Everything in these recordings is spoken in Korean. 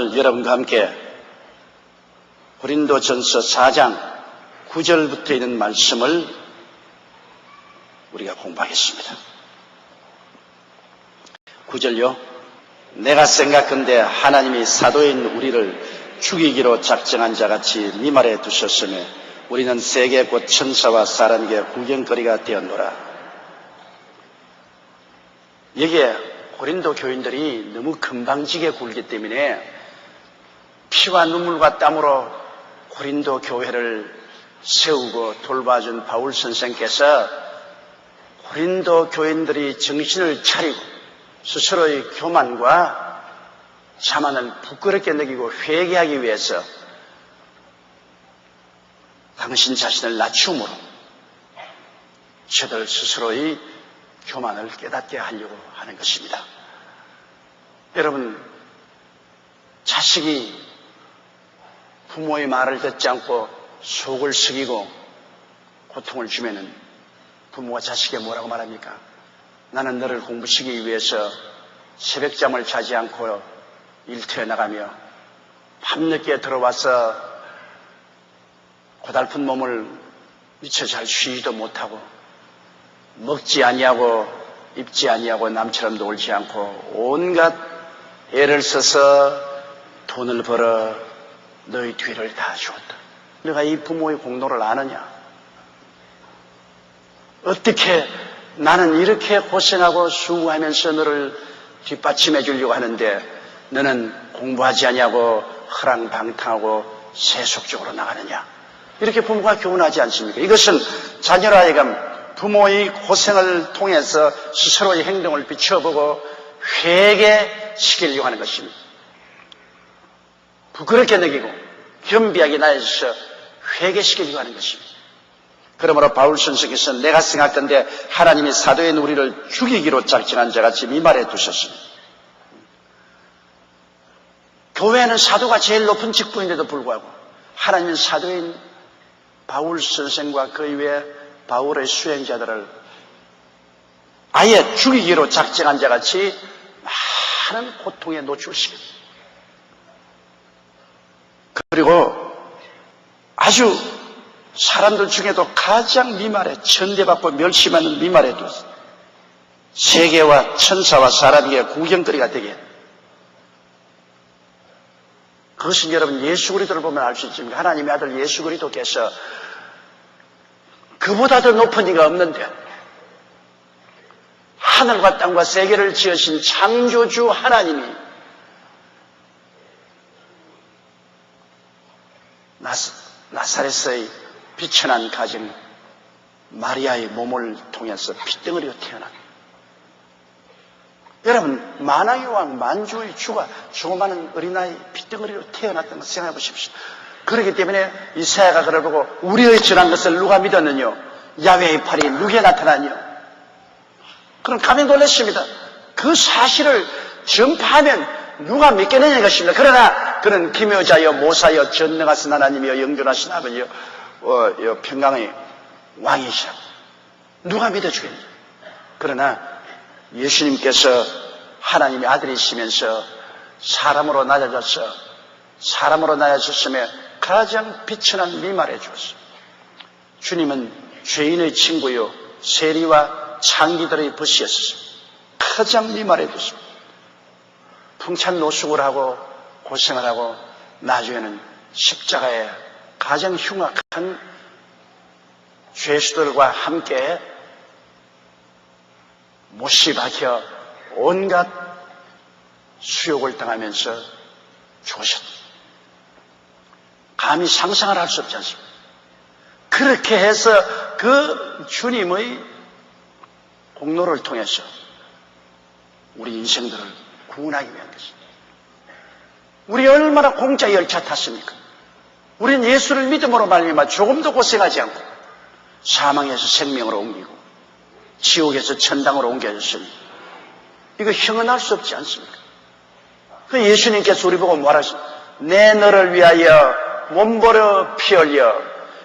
오늘 여러분과 함께 고린도전서 4장 9절부터 있는 말씀을 우리가 공부하겠습니다. 9절요. 내가 생각건대 하나님이 사도인 우리를 죽이기로 작정한 자같이 네 말에 두셨으며 우리는 세계 곧 천사와 사람에게 구경거리가 되었노라. 여기에 고린도 교인들이 너무 금방지게 굴기 때문에 피와 눈물과 땀으로 고린도 교회를 세우고 돌봐준 바울 선생께서 고린도 교인들이 정신을 차리고 스스로의 교만과 자만을 부끄럽게 느끼고 회개하기 위해서 당신 자신을 낮춤으로 저들 스스로의 교만을 깨닫게 하려고 하는 것입니다. 여러분, 자식이 부모의 말을 듣지 않고 속을 썩이고 고통을 주면은 부모가 자식에게 뭐라고 말합니까? 나는 너를 공부시키기 위해서 새벽잠을 자지 않고 일터에 나가며 밤늦게 들어와서 고달픈 몸을 미처 잘 쉬지도 못하고 먹지 아니하고 입지 아니하고 남처럼 놀지 않고 온갖 애를 써서 돈을 벌어 너희 뒤를 다 주었다. 너가 이 부모의 공로를 아느냐? 어떻게 나는 이렇게 고생하고 수고하면서 너를 뒷받침해 주려고 하는데 너는 공부하지 아니하고 허랑방탕하고 세속적으로 나가느냐? 이렇게 부모가 교훈하지 않습니까? 이것은 자녀로 하여금 부모의 고생을 통해서 스스로의 행동을 비춰보고 회개시키려고 하는 것입니다. 부끄럽게 느끼고 겸비하게 나아져서 회개시키려고 하는 것입니다. 그러므로 바울 선생께서 내가 생각건대 하나님이 사도인 우리를 죽이기로 작정한 자같이 이 말에 두셨습니다. 교회는 사도가 제일 높은 직분인데도 불구하고 하나님은 사도인 바울 선생과 그 이외에 바울의 수행자들을 아예 죽이기로 작정한 자같이 많은 고통에 노출시킵니다. 그리고 아주 사람들 중에도 가장 미말에 천대받고 멸시받는 미말에 뒀습니다. 세계와 천사와 사람에게 구경거리가 되게. 그것은 여러분 예수 그리스도를 보면 알 수 있습니다. 하나님의 아들 예수 그리스도께서 그보다 더 높은 이가 없는데 하늘과 땅과 세계를 지으신 창조주 하나님이 나사렛의 비천한 가정 마리아의 몸을 통해서 핏덩어리로 태어납니다. 여러분, 만왕의 왕 만주의 주가 조그마한 어린아이 핏덩어리로 태어났다는 걸 생각해 보십시오. 그렇기 때문에 이사야가 그를 보고 우리의 전한 것을 누가 믿었느냐? 야훼의 팔이 누구에 나타나냐? 그럼 감히 놀랐습니다. 그 사실을 전파하면 누가 믿겠느냐 이것입니다. 그러나 그는 기묘자여 모사여 전능하신 하나님이여 영존하신 아버지여 평강의 왕이시라고 누가 믿어주겠느냐? 그러나 예수님께서 하나님의 아들이시면서 사람으로 낮아졌으며 가장 비천한 미말해 주었습니다. 주님은 죄인의 친구요 세리와 창기들의 벗이었습니다. 가장 미말해 줬습니다. 풍찬 노숙을 하고 고생을 하고 나중에는 십자가에 가장 흉악한 죄수들과 함께 못이 박혀 온갖 수욕을 당하면서 죽으셨다. 감히 상상을 할 수 없지 않습니까? 그렇게 해서 그 주님의 공로를 통해서 우리 인생들을 구원하기 위한 것입니다. 우리 얼마나 공짜 열차 탔습니까? 우리는 예수를 믿음으로 말미암아 조금도 고생하지 않고 사망에서 생명으로 옮기고 지옥에서 천당으로 옮겨졌으니 이거 형언할 수 없지 않습니까? 그 예수님께서 우리 보고 말하십니다. 내 너를 위하여 몸버려 피 흘려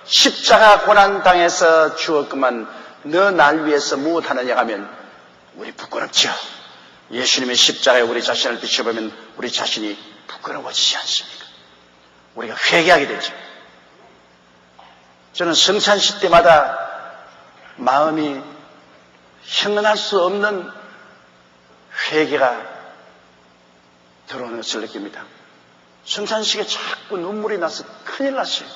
십자가 고난당해서 죽었구만 너 날 위해서 무엇하느냐 하면 우리 부끄럽죠. 예수님의 십자가에 우리 자신을 비춰보면 우리 자신이 부끄러워지지 않습니까? 우리가 회개하게 되죠. 저는 성찬식 때마다 마음이 형언할 수 없는 회개가 들어오는 것을 느낍니다. 성찬식에 자꾸 눈물이 나서 큰일 났어요.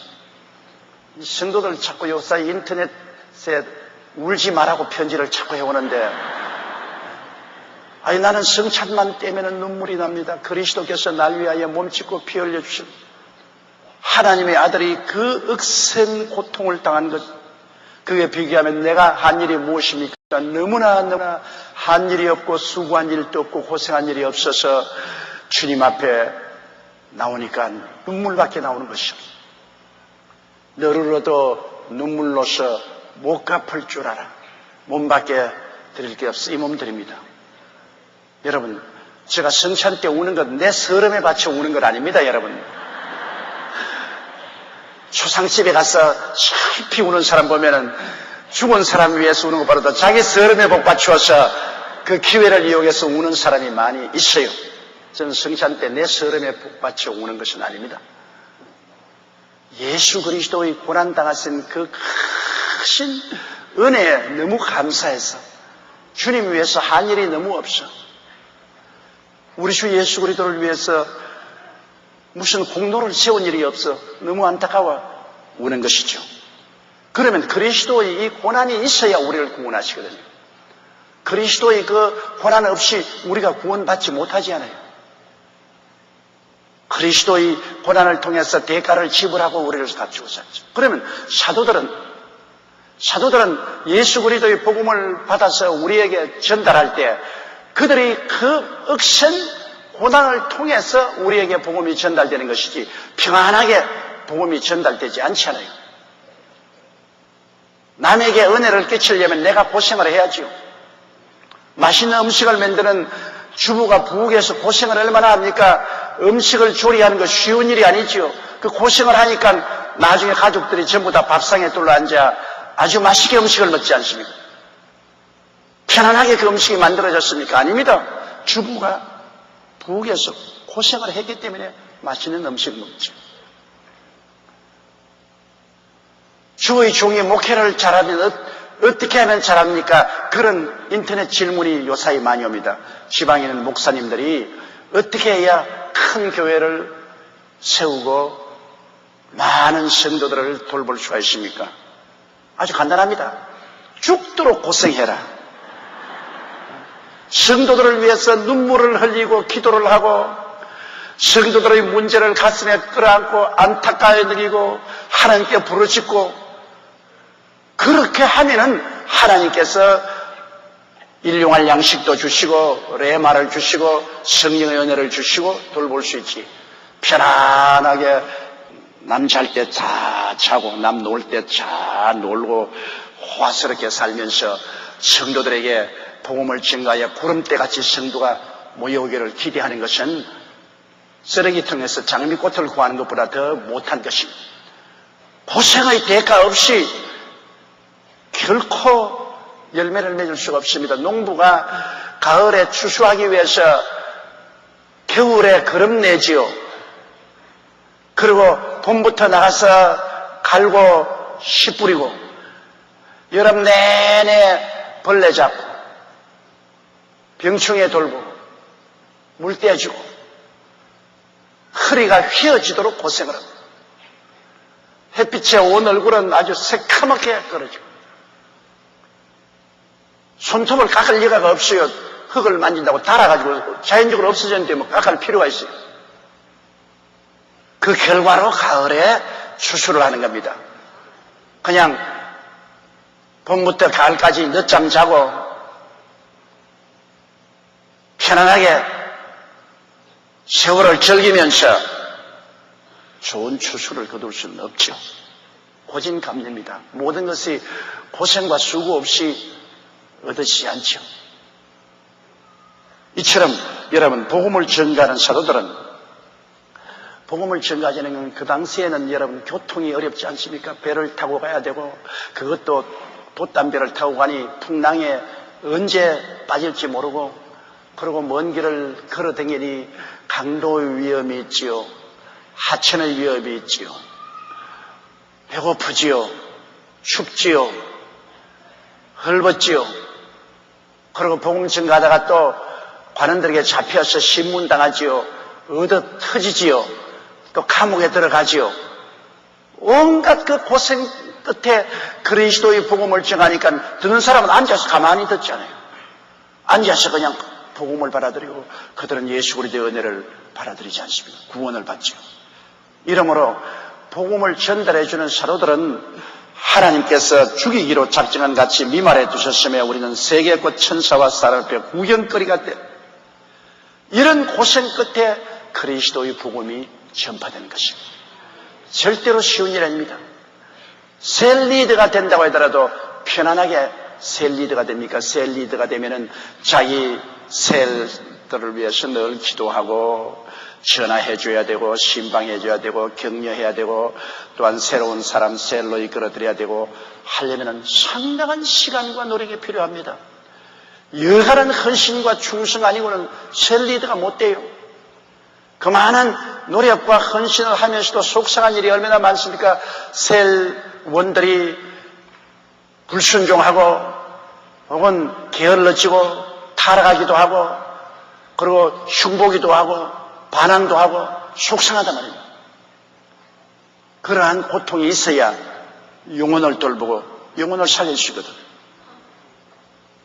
성도들 자꾸 요새 인터넷에 울지 말라고 편지를 자꾸 해오는데, 아니 나는 성찬만 떼면 눈물이 납니다. 그리스도께서 날 위하여 몸짓고 피 흘려주신 하나님의 아들이 그 억센 고통을 당한 것, 그에 비교하면 내가 한 일이 무엇입니까? 너무나 한 일이 없고 수고한 일도 없고 고생한 일이 없어서 주님 앞에 나오니까 눈물밖에 나오는 것이죠. 너를 얻어 눈물로서 못 갚을 줄 알아. 몸밖에 드릴 게 없어. 이 몸 드립니다. 여러분, 제가 성찬 때 우는 건 내 서름에 바쳐 우는 건 아닙니다, 여러분. 초상집에 가서 슬피 우는 사람 보면은 죽은 사람 위해서 우는 것보다 자기 서름에 복 바치어서 그 기회를 이용해서 우는 사람이 많이 있어요. 저는 성찬 때 내 서름에 복 바쳐 우는 것은 아닙니다. 예수 그리스도의 고난당하신 그 크신 은혜에 너무 감사해서 주님 위해서 한 일이 너무 없어. 우리 주 예수 그리스도를 위해서 무슨 공로를 세운 일이 없어. 너무 안타까워 우는 것이죠. 그러면 그리스도의 이 고난이 있어야 우리를 구원하시거든요. 그리스도의 그 고난 없이 우리가 구원받지 못하지 않아요. 그리스도의 고난을 통해서 대가를 지불하고 우리를 갖추고 살죠. 그러면 사도들은 예수 그리스도의 복음을 받아서 우리에게 전달할 때 그들이 그 억센 고난을 통해서 우리에게 복음이 전달되는 것이지 평안하게 복음이 전달되지 않잖아요. 남에게 은혜를 끼치려면 내가 고생을 해야죠. 맛있는 음식을 만드는 주부가 부엌에서 고생을 얼마나 합니까? 음식을 조리하는 거 쉬운 일이 아니죠. 그 고생을 하니까 나중에 가족들이 전부 다 밥상에 둘러앉아 아주 맛있게 음식을 먹지 않습니까? 편안하게 그 음식이 만들어졌습니까? 아닙니다. 주부가 부엌에서 고생을 했기 때문에 맛있는 음식을 먹죠. 주의 종이 목회를 잘하면 어떻게 하면 잘합니까? 그런 인터넷 질문이 요사이 많이 옵니다. 지방에 있는 목사님들이 어떻게 해야 큰 교회를 세우고 많은 성도들을 돌볼 수가 있습니까? 아주 간단합니다. 죽도록 고생해라. 성도들을 위해서 눈물을 흘리고 기도를 하고 성도들의 문제를 가슴에 끌어안고 안타까워 느끼고 하나님께 부르짖고 그렇게 하면은 하나님께서 일용할 양식도 주시고 레마를 주시고 성령의 은혜를 주시고 돌볼 수 있지. 편안하게 남 잘 때 자 자고 남 놀 때 자 놀고 호화스럽게 살면서 성도들에게 복음을 증가하여 구름대같이 성도가 모여오기를 기대하는 것은 쓰레기통에서 장미꽃을 구하는 것보다 더 못한 것입니다. 고생의 대가 없이 결코 열매를 맺을 수가 없습니다. 농부가 가을에 추수하기 위해서 겨울에 거름 내지요. 그리고 봄부터 나가서 갈고 씨 뿌리고 여름 내내 벌레 잡고 병충해 돌고 물 떼주고 허리가 휘어지도록 고생을 합니다. 햇빛에 온 얼굴은 아주 새카맣게 끓어지고 손톱을 깎을 여가가 없어요. 흙을 만진다고 닳아가지고 자연적으로 없어졌는데 뭐 깎을 필요가 있어요. 그 결과로 가을에 추수를 하는 겁니다. 그냥 봄부터 가을까지 늦잠 자고 편안하게 세월을 즐기면서 좋은 추수를 거둘 수는 없죠. 고진감래입니다. 모든 것이 고생과 수고 없이 얻어지지 않죠. 이처럼 여러분 복음을 전가하는 사도들은 복음을 전가하는 건 그 당시에는 여러분 교통이 어렵지 않습니까? 배를 타고 가야 되고 그것도 돛담배를 타고 가니 풍랑에 언제 빠질지 모르고 그리고 먼 길을 걸어 다니니 강도의 위험이 있지요. 하천의 위험이 있지요. 배고프지요. 춥지요. 헐벗지요. 그리고 복음 전가하다가 또 관원들에게 잡혀서 신문당하지요. 얻어 터지지요. 또 감옥에 들어가지요. 온갖 그 고생 끝에 그리스도의 복음을 전하니까 듣는 사람은 앉아서 가만히 듣잖아요. 앉아서 그냥 복음을 받아들이고 그들은 예수 그리스도의 은혜를 받아들이지 않습니다. 구원을 받죠. 이러므로 복음을 전달해주는 사도들은 하나님께서 죽이기로 작정한 같이 미말해 두셨으며 우리는 세계꽃 천사와 쌀 앞에 구경거리가 돼. 이런 고생 끝에 그리스도의 복음이 전파되는 것입니다. 절대로 쉬운 일이 아닙니다. 셀 리더가 된다고 하더라도 편안하게 셀 리더가 됩니까? 셀 리더가 되면은 자기 셀들을 위해서 늘 기도하고 전화해줘야 되고 신방해줘야 되고 격려해야 되고 또한 새로운 사람 셀로 이끌어드려야 되고 하려면은 상당한 시간과 노력이 필요합니다. 여간한 헌신과 충성 아니고는 셀 리더가 못 돼요. 그만한 노력과 헌신을 하면서도 속상한 일이 얼마나 많습니까? 셀원들이 불순종하고 혹은 게을러지고 타락하기도 하고 그리고 흉보기도 하고 반항도 하고 속상하단 말입니다. 그러한 고통이 있어야 영혼을 돌보고 영혼을 살릴 수 있거든.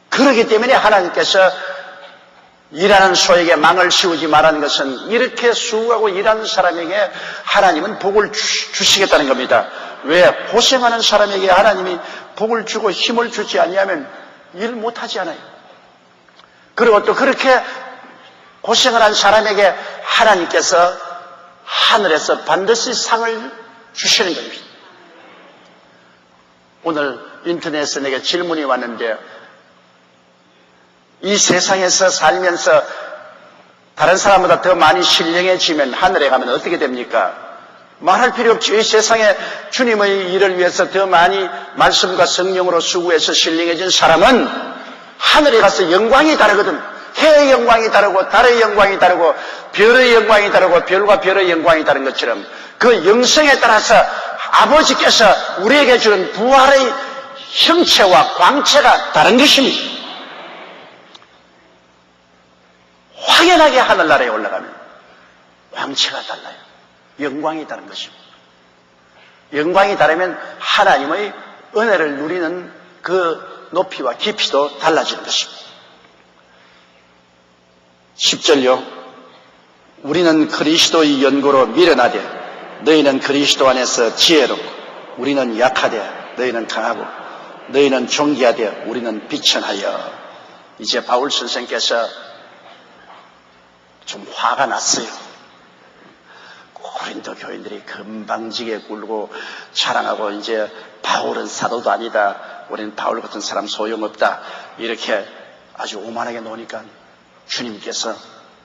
그렇기 때문에 하나님께서 일하는 소에게 망을 씌우지 말라는 것은 이렇게 수고하고 일하는 사람에게 하나님은 복을 주시겠다는 겁니다. 왜? 고생하는 사람에게 하나님이 복을 주고 힘을 주지 않냐면 일 못하지 않아요. 그리고 또 그렇게 고생을 한 사람에게 하나님께서 하늘에서 반드시 상을 주시는 겁니다. 오늘 인터넷에 내게 질문이 왔는데 이 세상에서 살면서 다른 사람보다 더 많이 신령해지면 하늘에 가면 어떻게 됩니까? 말할 필요 없죠. 이 세상에 주님의 일을 위해서 더 많이 말씀과 성령으로 수고해서 신령해진 사람은 하늘에 가서 영광이 다르거든. 해의 영광이 다르고 달의 영광이 다르고 별의 영광이 다르고 별과 별의 영광이 다른 것처럼 그 영성에 따라서 아버지께서 우리에게 주는 부활의 형체와 광채가 다른 것입니다. 확연하게 하늘나라에 올라가면 광채가 달라요. 영광이 다른 것입니다. 영광이 다르면 하나님의 은혜를 누리는 그 높이와 깊이도 달라지는 것입니다. 10절요. 우리는 그리스도의 연고로 미련하되 너희는 그리스도 안에서 지혜롭고 우리는 약하되 너희는 강하고 너희는 존귀하되 우리는 비천하여. 이제 바울 선생께서 좀 화가 났어요. 고린도 교인들이 금방지게 굴고 자랑하고 이제 바울은 사도도 아니다. 우리는 바울 같은 사람 소용없다. 이렇게 아주 오만하게 노니까 주님께서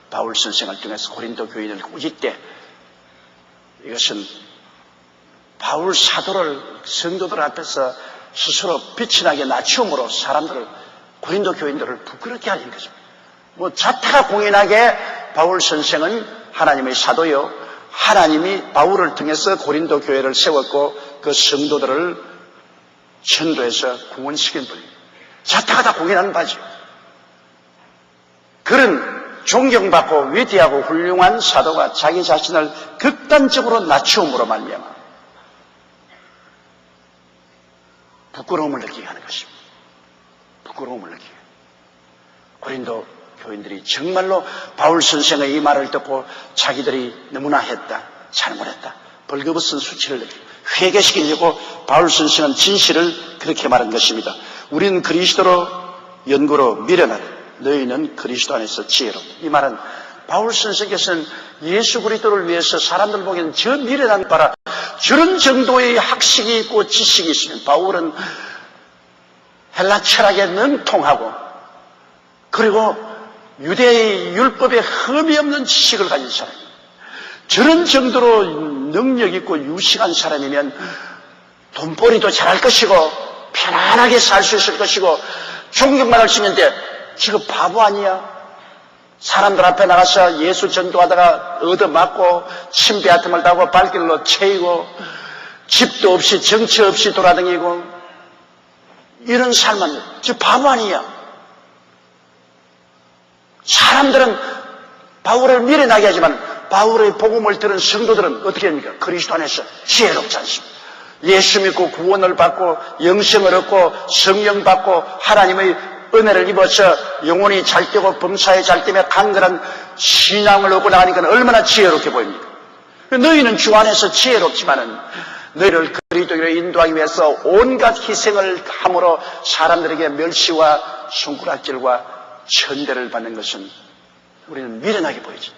바울 선생을 통해서 고린도 교인을 꾸짖되 이것은 바울 사도를 성도들 앞에서 스스로 비천하게 낮춤으로 사람들을 고린도 교인들을 부끄럽게 하는 것입니다. 뭐 자타가 공인하게 바울 선생은 하나님의 사도요. 하나님이 바울을 통해서 고린도 교회를 세웠고 그 성도들을 전도해서 구원시킨 분입니다. 자타가 다 공인하는 바죠. 그런 존경받고 위대하고 훌륭한 사도가 자기 자신을 극단적으로 낮추음으로 말미암아 부끄러움을 느끼게 하는 것입니다. 부끄러움을 느끼게. 고린도 교인들이 정말로 바울 선생의 이 말을 듣고 자기들이 너무나 했다, 잘못했다, 벌거벗은 수치를 느끼고 회개시키려고 바울 선생은 진실을 그렇게 말한 것입니다. 우리는 그리스도로 연고로 미련하다. 너희는 그리스도 안에서 지혜롭다. 이 말은 바울 선생께서는 예수 그리스도를 위해서 사람들 보기에는 저 미련한 바라 저런 정도의 학식이 있고 지식이 있으면 바울은 헬라 철학에 능통하고 그리고 유대의 율법에 흠이 없는 지식을 가진 사람입니다. 저런 정도로 능력 있고 유식한 사람이면 돈벌이도 잘할 것이고 편안하게 살 수 있을 것이고 존경받을 수 있는데 지금 바보 아니야? 사람들 앞에 나가서 예수 전도하다가 얻어맞고 침배 아픔을 당하고 발길로 채이고 집도 없이 정치 없이 돌아다니고 이런 삶은 저 바보 아니야. 사람들은 바울을 미련하게 하지만 바울의 복음을 들은 성도들은 어떻게 합니까? 그리스도 안에서 지혜롭지 않습니다. 예수 믿고 구원을 받고 영생을 얻고 성령 받고 하나님의 은혜를 입어서 영혼이 잘 되고 범사에 잘 되며 강건한 신앙을 얻고 나가니까 얼마나 지혜롭게 보입니까? 너희는 주 안에서 지혜롭지만은 너희를 그리스도로 인도하기 위해서 온갖 희생을 함으로 사람들에게 멸시와 손가락질과 천대를 받는 것은 우리는 미련하게 보이죠.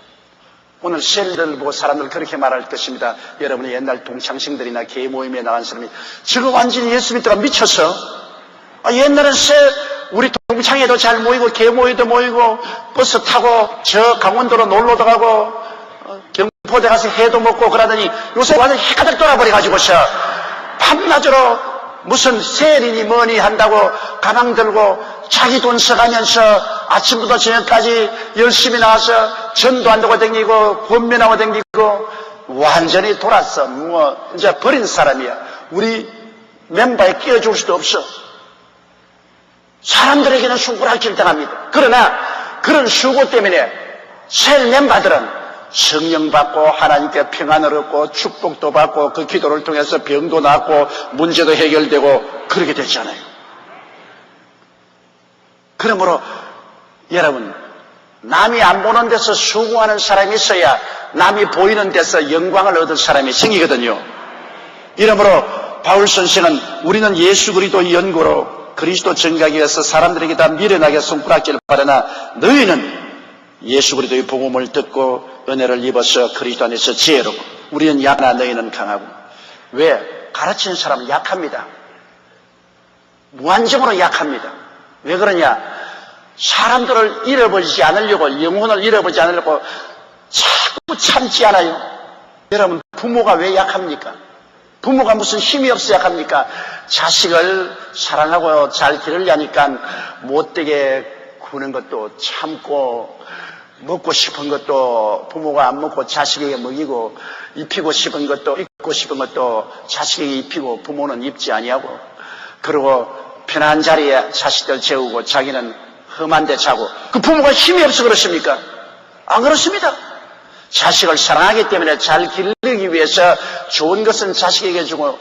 오늘 셀들을 보고 사람들 그렇게 말할 것입니다. 여러분의 옛날 동창생들이나 개 모임에 나간 사람이 저거 완전히 예수 믿다가 미쳤어. 옛날엔 우리 동창회도 잘 모이고 개 모임도 모이고 버스 타고 저 강원도로 놀러도 가고 경포대 가서 회도 먹고 그러더니 요새 완전히 해가득 돌아버려가지고서 밤낮으로 무슨 세리니 뭐니 한다고 가방 들고 자기 돈 써가면서 아침부터 저녁까지 열심히 나와서 전도한다고 댕기고 권면하고 댕기고 완전히 돌았어. 이제 버린 사람이야. 우리 멤버에 끼워줄 수도 없어. 사람들에게는 손가락질 당합니다. 그러나 그런 수고 때문에 새 멤버들은 성령 받고 하나님께 평안을 얻고 축복도 받고 그 기도를 통해서 병도 낫고 문제도 해결되고 그렇게 됐잖아요. 그러므로 여러분, 남이 안 보는 데서 수고하는 사람이 있어야 남이 보이는 데서 영광을 얻을 사람이 생기거든요. 이러므로 바울 선생은 우리는 예수 그리스도의 연고로 그리스도 전가하기 위해서 사람들에게 다 미련하게 손가락질을 받으나 너희는 예수 그리스도의 복음을 듣고 은혜를 입어서 그리스도 안에서 지혜롭고 우리는 약하나 너희는 강하고. 왜? 가르치는 사람은 약합니다. 무한정으로 약합니다. 왜 그러냐? 사람들을 잃어버리지 않으려고, 영혼을 잃어버리지 않으려고 자꾸 참지 않아요. 여러분, 부모가 왜 약합니까? 부모가 무슨 힘이 없어 약합니까? 자식을 사랑하고 잘 기르려니까 못되게 구는 것도 참고 먹고 싶은 것도 부모가 안 먹고 자식에게 먹이고 입히고 싶은 것도 입고 싶은 것도 자식에게 입히고 부모는 입지 아니하고 그리고 편한 자리에 자식들 재우고 자기는 험한 데 자고 그 부모가 힘이 없어 그렇습니까? 안 그렇습니다. 자식을 사랑하기 때문에 잘 기르기 위해서 좋은 것은 자식에게 주고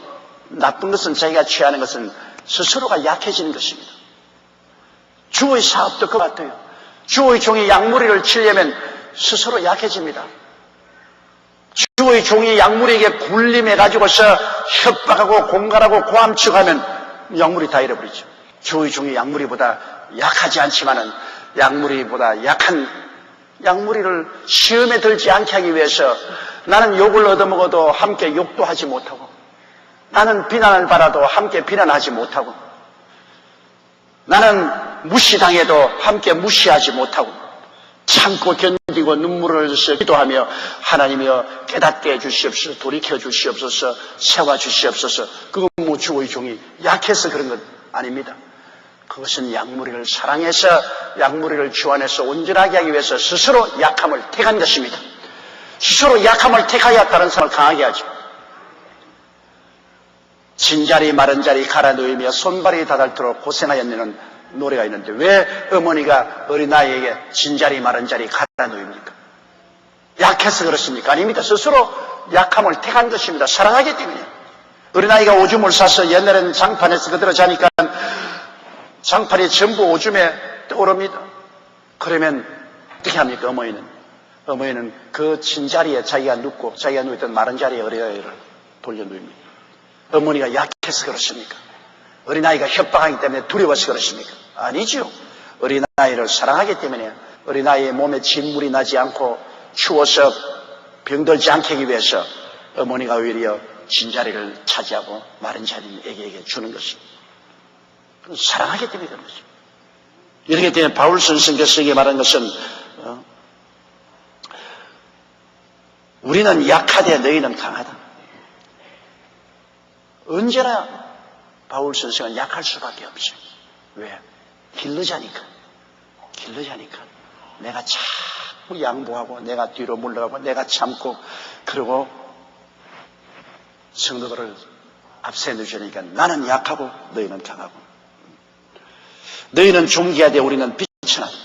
나쁜 것은 자기가 취하는 것은 스스로가 약해지는 것입니다. 주의 사업도 그 같아요. 주의 종이 양무리를 치려면 스스로 약해집니다. 주의 종이 양무리에게 굴림해가지고서 협박하고 공갈하고 고함치고하면 양무리 다 잃어버리죠. 주의 종이 양무리보다 약하지 않지만은 양무리보다 약한 양무리를 시험에 들지 않게 하기 위해서 나는 욕을 얻어먹어도 함께 욕도 하지 못하고 나는 비난을 받아도 함께 비난하지 못하고 나는 무시당해도 함께 무시하지 못하고 참고 견디고 눈물을 흘려서 기도하며 하나님이여 깨닫게 해주시옵소서 돌이켜 주시옵소서 세워 주시옵소서. 그건 뭐 주의 종이 약해서 그런 건 아닙니다. 그것은 양무리를 사랑해서 양무리를 주 안에서 온전하게 하기 위해서 스스로 약함을 택한 것입니다. 스스로 약함을 택하여 다른 사람을 강하게 하죠. 진자리 마른 자리 갈아 놓이며 손발이 닿도록 고생하였느냐는 노래가 있는데 왜 어머니가 어린아이에게 진자리 마른 자리 갈아 놓입니까? 약해서 그렇습니까? 아닙니다. 스스로 약함을 택한 것입니다. 사랑하기 때문에. 어린아이가 오줌을 싸서 옛날에는 장판에서 그대로 자니까 장판이 전부 오줌에 떠오릅니다. 그러면 어떻게 합니까? 어머니는 그 진자리에 자기가 눕고 자기가 누웠던 마른 자리에 어린아이를 돌려 누입니다. 어머니가 약해서 그렇습니까? 어린아이가 협박하기 때문에 두려워서 그렇습니까? 아니죠. 어린아이를 사랑하기 때문에 어린아이의 몸에 진물이 나지 않고 추워서 병들지 않게 하기 위해서 어머니가 오히려 진자리를 차지하고 마른 자리에게 주는 것입니다. 사랑하기 때문에 그런 것입니다. 이렇기 때문에 바울 선생께서 이게 말한 것은 우리는 약하되 너희는 강하다. 언제나 바울 선생은 약할 수밖에 없어요. 왜? 길르자니까. 내가 자꾸 양보하고 내가 뒤로 물러가고 내가 참고 그러고 성도들을 앞세 놓으시니까 나는 약하고 너희는 강하고 너희는 존귀하되 우리는 비천하다.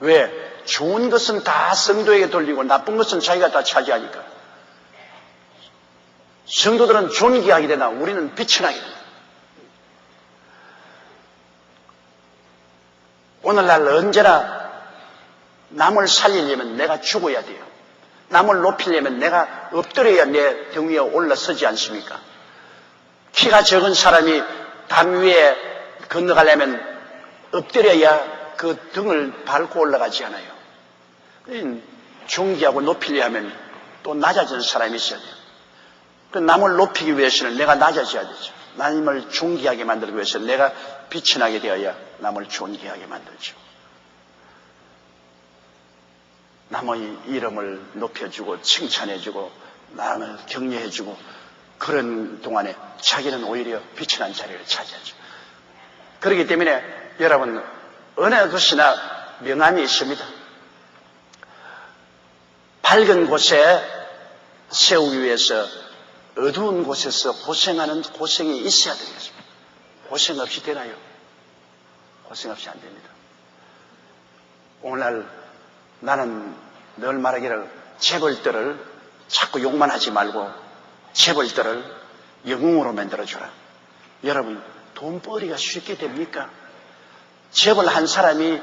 왜? 좋은 것은 다 성도에게 돌리고 나쁜 것은 자기가 다 차지하니까. 성도들은 존귀하게 되나 우리는 비천하게 된다. 오늘날 언제나 남을 살리려면 내가 죽어야 돼요. 남을 높이려면 내가 엎드려야 내 등 위에 올라서지 않습니까? 키가 적은 사람이 담 위에 건너가려면 엎드려야 그 등을 밟고 올라가지 않아요. 존귀하고 높이려 하면 또 낮아지는 사람이 있어야 돼요. 그 남을 높이기 위해서는 내가 낮아져야 되죠. 남을 존귀하게 만들기 위해서 내가 빛이 나게 되어야 남을 존귀하게 만들죠. 남의 이름을 높여주고 칭찬해주고 남을 격려해주고 그런 동안에 자기는 오히려 빛이 난 자리를 차지하죠. 그렇기 때문에 여러분 어느 것이나 명암이 있습니다. 밝은 곳에 세우기 위해서 어두운 곳에서 고생하는 고생이 있어야 되겠습니다. 고생 없이 되나요? 고생 없이 안 됩니다. 오늘날 나는 늘 말하기를 재벌들을 자꾸 욕만 하지 말고 재벌들을 영웅으로 만들어줘라. 여러분 돈벌이가 쉽게 됩니까? 재벌 한 사람이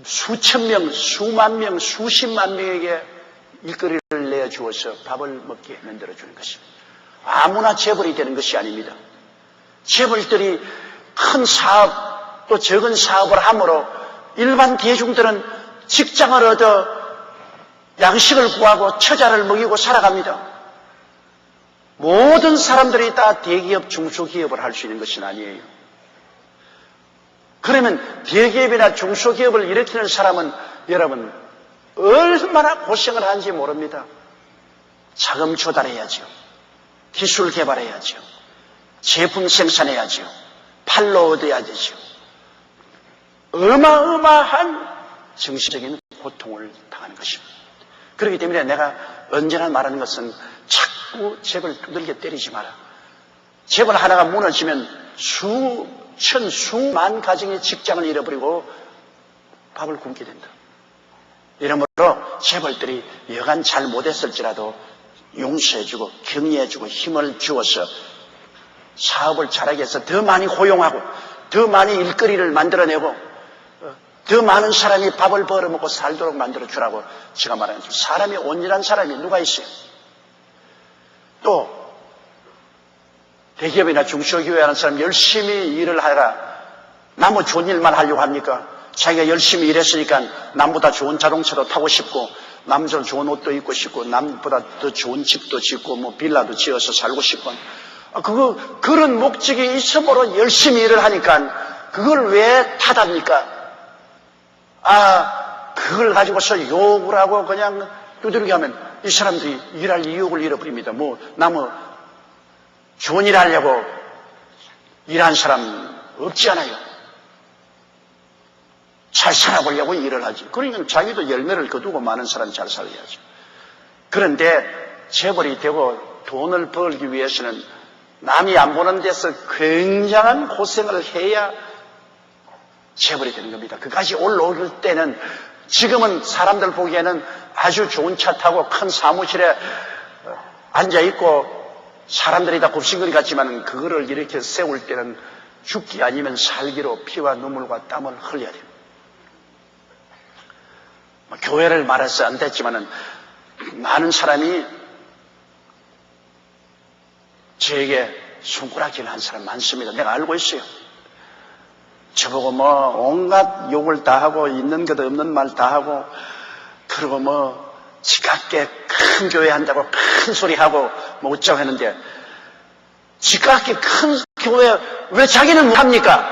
수천 명, 수만 명, 수십만 명에게 일거리를 내어주어서 밥을 먹게 만들어주는 것입니다. 아무나 재벌이 되는 것이 아닙니다. 재벌들이 큰 사업 또 적은 사업을 함으로 일반 대중들은 직장을 얻어 양식을 구하고 처자를 먹이고 살아갑니다. 모든 사람들이 다 대기업, 중소기업을 할 수 있는 것은 아니에요. 그러면 대기업이나 중소기업을 일으키는 사람은 여러분 얼마나 고생을 하는지 모릅니다. 자금 조달해야죠. 기술 개발해야죠. 제품 생산해야죠. 팔로 얻어야 되죠. 어마어마한 정신적인 고통을 당하는 것입니다. 그렇기 때문에 내가 언제나 말하는 것은 자꾸 재벌 두들겨 때리지 마라. 재벌 하나가 무너지면 수천, 수만 가정의 직장을 잃어버리고 밥을 굶게 된다. 이러므로 재벌들이 여간 잘 못했을지라도 용서해주고 격려해주고 힘을 주어서 사업을 잘하게 해서 더 많이 고용하고 더 많이 일거리를 만들어내고 더 많은 사람이 밥을 벌어먹고 살도록 만들어주라고 제가 말하는 거죠. 사람이 온전한 사람이 누가 있어요? 또 대기업이나 중소기업에 하는 사람 열심히 일을 하라. 남의 좋은 일만 하려고 합니까? 자기가 열심히 일했으니까 남보다 좋은 자동차도 타고 싶고 남처럼 좋은 옷도 입고 싶고 남보다 더 좋은 집도 짓고 뭐 빌라도 지어서 살고 싶고 그런 목적이 있으므로 열심히 일을 하니까 그걸 왜 탓합니까? 그걸 가지고서 욕을 하고 그냥 두드리게 하면 이 사람들이 일할 이유를 잃어버립니다. 남의 좋은 일 하려고 일한 사람 없지 않아요. 잘 살아보려고 일을 하지. 그러니까 자기도 열매를 거두고 많은 사람이 잘 살아야죠. 그런데 재벌이 되고 돈을 벌기 위해서는 남이 안 보는 데서 굉장한 고생을 해야 재벌이 되는 겁니다. 그까지 올라올 때는 지금은 사람들 보기에는 아주 좋은 차 타고 큰 사무실에 앉아있고 사람들이 다 곱싱거리 같지만 그거를 이렇게 세울 때는 죽기 아니면 살기로 피와 눈물과 땀을 흘려야 됩니다. 교회를 말해서 안 됐지만은 많은 사람이 저에게 손가락질 한 사람 많습니다. 내가 알고 있어요. 저보고 온갖 욕을 다 하고 있는 것 없는 말 다 하고 그리고 지각게 큰 교회 한다고 큰 소리 하고 어쩌고 했는데 지각게 큰 교회 왜 자기는 못 합니까?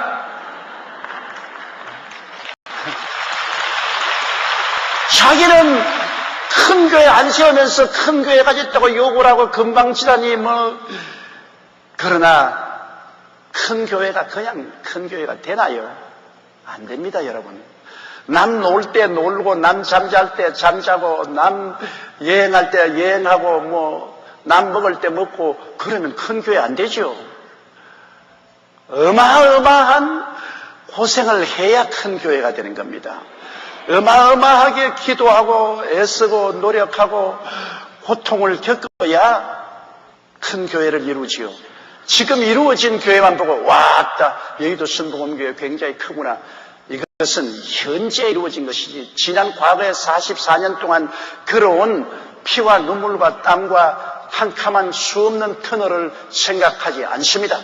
자기는 큰 교회 안 세우면서 큰 교회 가졌다고 욕을 하고 금방지다니 그러나 큰 교회가 그냥 큰 교회가 되나요? 안 됩니다, 여러분. 남 놀 때 놀고, 남 잠잘 때 잠자고, 남 여행할 때 여행하고, 남 먹을 때 먹고, 그러면 큰 교회 안 되죠. 어마어마한 고생을 해야 큰 교회가 되는 겁니다. 어마어마하게 기도하고 애쓰고 노력하고 고통을 겪어야 큰 교회를 이루지요. 지금 이루어진 교회만 보고 왔다, 여의도 순복음교회 굉장히 크구나. 이것은 현재 이루어진 것이지 지난 과거에 44년 동안 걸어온 피와 눈물과 땀과 한 캄한 수없는 터널을 생각하지 않습니다.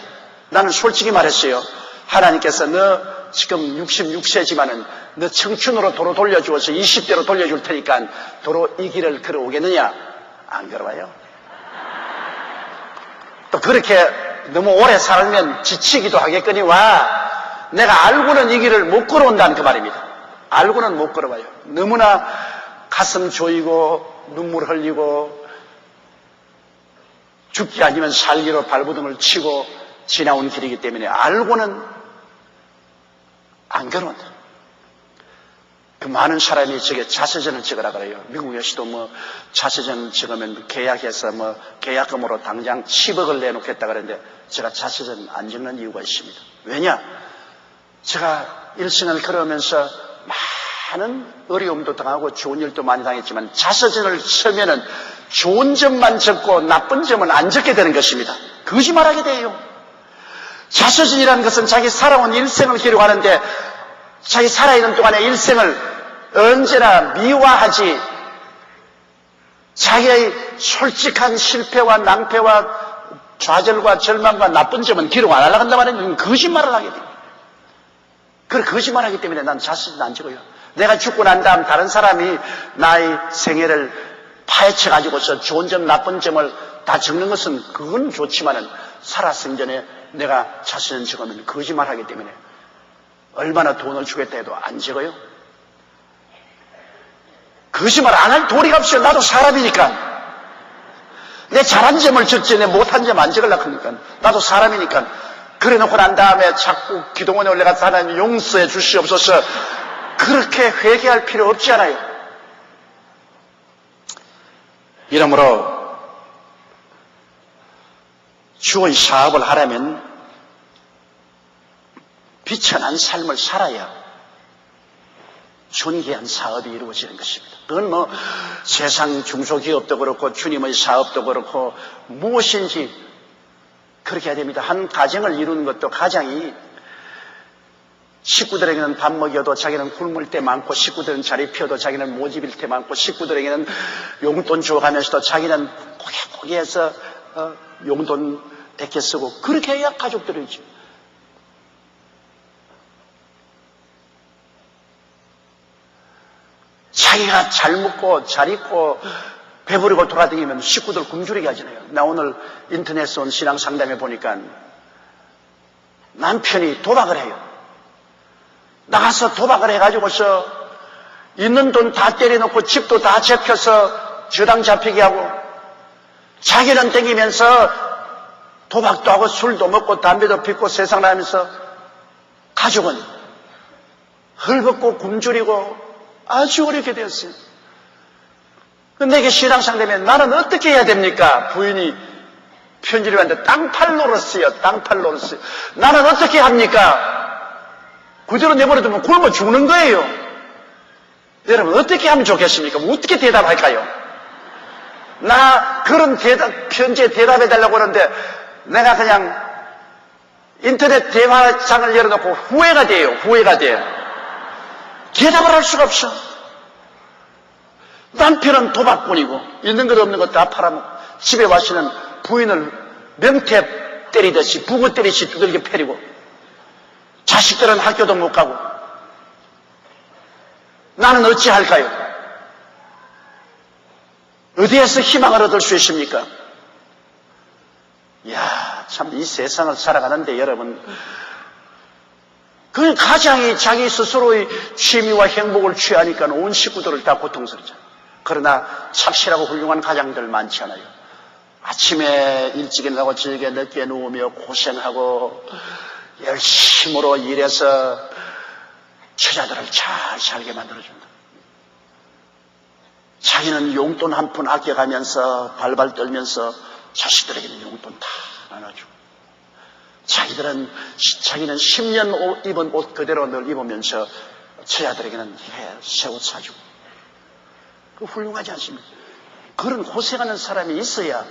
나는 솔직히 말했어요. 하나님께서 너 지금 66세지만은 너 청춘으로 도로 돌려주어서 20대로 돌려줄 테니까 도로 이 길을 걸어오겠느냐? 안 걸어와요. 또 그렇게 너무 오래 살면 지치기도 하겠거니와 내가 알고는 이 길을 못 걸어온다는 그 말입니다. 알고는 못 걸어와요. 너무나 가슴 조이고 눈물 흘리고 죽기 아니면 살기로 발버둥을 치고 지나온 길이기 때문에 알고는 안 걸어온다. 그 많은 사람이 저게 자서전을 찍으라 그래요. 미국에서도 자서전 찍으면 계약해서 계약금으로 당장 10억을 내놓겠다 그랬는데 제가 자서전 안 찍는 이유가 있습니다. 왜냐? 제가 일생을 걸어오면서 많은 어려움도 당하고 좋은 일도 많이 당했지만 자서전을 쓰면은 좋은 점만 적고 나쁜 점은 안 적게 되는 것입니다. 거짓말하게 돼요. 자서전이라는 것은 자기 살아온 일생을 기록하는데 자기 살아있는 동안의 일생을 언제나 미화하지 자기의 솔직한 실패와 낭패와 좌절과 절망과 나쁜 점은 기록 안 하려고 한단 말이에요. 거짓말을 하게 돼요. 그 거짓말하기 때문에 난 자서전 안 찍어요. 내가 죽고 난 다음 다른 사람이 나의 생애를 파헤쳐가지고서 좋은 점 나쁜 점을 다 적는 것은 그건 좋지만은 살았을 전에 내가 자서전 적으면 거짓말하기 때문에 얼마나 돈을 주겠다 해도 안 적어요. 거짓말 안 할 도리가 없어요. 나도 사람이니까. 내 잘한 점을 적지 내 못한 점 안 적으려고 하니까. 나도 사람이니까. 그래 놓고 난 다음에 자꾸 기도원에 올라가서 하나님 용서해 주시옵소서 그렇게 회개할 필요 없지 않아요. 이러므로 주의 사업을 하려면 비천한 삶을 살아야 존귀한 사업이 이루어지는 것입니다. 그건 세상 중소기업도 그렇고 주님의 사업도 그렇고 무엇인지 그렇게 해야 됩니다. 한 가정을 이루는 것도 가장이 식구들에게는 밥 먹여도 자기는 굶을 때 많고 식구들은 자리 피워도 자기는 모집일 때 많고 식구들에게는 용돈 주어가면서도 자기는 고개고개해서 용돈 100개 쓰고 그렇게 해야 가족들이죠. 자기가 잘 먹고 잘 입고 배부르고 돌아다니면 식구들 굶주리게 하잖아요. 나 오늘 인터넷에 온 신앙 상담에 보니까 남편이 도박을 해요. 나가서 도박을 해가지고서 있는 돈 다 때려놓고 집도 다 잡혀서 저당 잡히게 하고 자기는 땡기면서 도박도 하고 술도 먹고 담배도 피우고 세상 나면서 가족은 헐벗고 굶주리고 아주 어렵게 되었어요. 내게 신앙 상담에 나는 어떻게 해야 됩니까? 부인이 편지를 왔는데 땅팔 노릇이요. 땅팔 노릇이요. 나는 어떻게 합니까? 그대로 내버려두면 굶어 죽는 거예요. 여러분 어떻게 하면 좋겠습니까? 어떻게 대답할까요? 나 그런 편지에 대답해달라고 하는데 내가 그냥 인터넷 대화창을 열어놓고 후회가 돼요. 후회가 돼요. 대답을 할 수가 없어. 남편은 도박꾼이고 있는 것 없는 것 다 팔아먹고 집에 와서는 부인을 명태 때리듯이 북어 때리듯이 두들겨 패리고 자식들은 학교도 못 가고 나는 어찌할까요? 어디에서 희망을 얻을 수 있습니까? 이야, 참 이 세상을 살아가는데 여러분 그 가장이 자기 스스로의 취미와 행복을 취하니까 온 식구들을 다 고통스럽잖아요. 그러나 착실하고 훌륭한 가장들 많지 않아요. 아침에 일찍 일어나고 저녁에 늦게 누우며 고생하고 열심으로 일해서 처자들을 잘 살게 만들어준다. 자기는 용돈 한 푼 아껴가면서 발발 떨면서 자식들에게는 용돈 다 나눠주고, 자기는 10년 입은 옷 그대로 늘 입으면서 처자들에게는 새 옷 사주고. 그 훌륭하지 않습니까? 그런 고생하는 사람이 있어야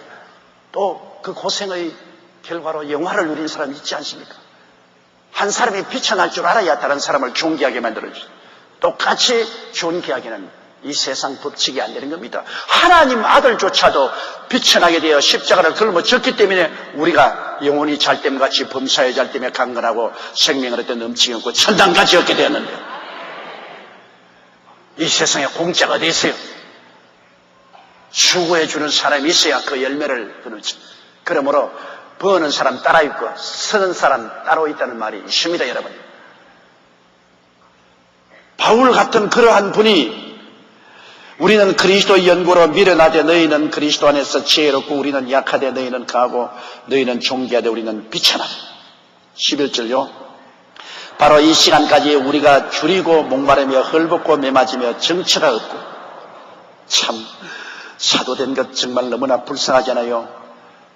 또 그 고생의 결과로 영화를 누린 사람이 있지 않습니까? 한 사람이 비천할 줄 알아야 다른 사람을 존귀하게 만들어주죠. 똑같이 존귀하게는 이 세상 법칙이 안 되는 겁니다. 하나님 아들조차도 비천하게 되어 십자가를 짊어졌기 때문에 우리가 영혼이 잘됨같이 범사에 잘됨에 강건하고 생명을 얻어 넘치게 얻고 천당까지 얻게 되었는데, 이 세상에 공짜가 어디 있어요? 수고해주는 사람이 있어야 그 열매를 거두죠. 그러므로 버는 사람 따라 있고 서는 사람 따로 있다는 말이 있습니다, 여러분. 바울 같은 그러한 분이 우리는 그리스도의 연고로 미련하되 너희는 그리스도 안에서 지혜롭고 우리는 약하되 너희는 강하고 너희는 존귀하되 우리는 비천하다. 11절요. 바로 이 시간까지 우리가 줄이고 목마르며 헐벗고 매맞으며 정처가 없고, 참 사도된 것 정말 너무나 불쌍하잖아요.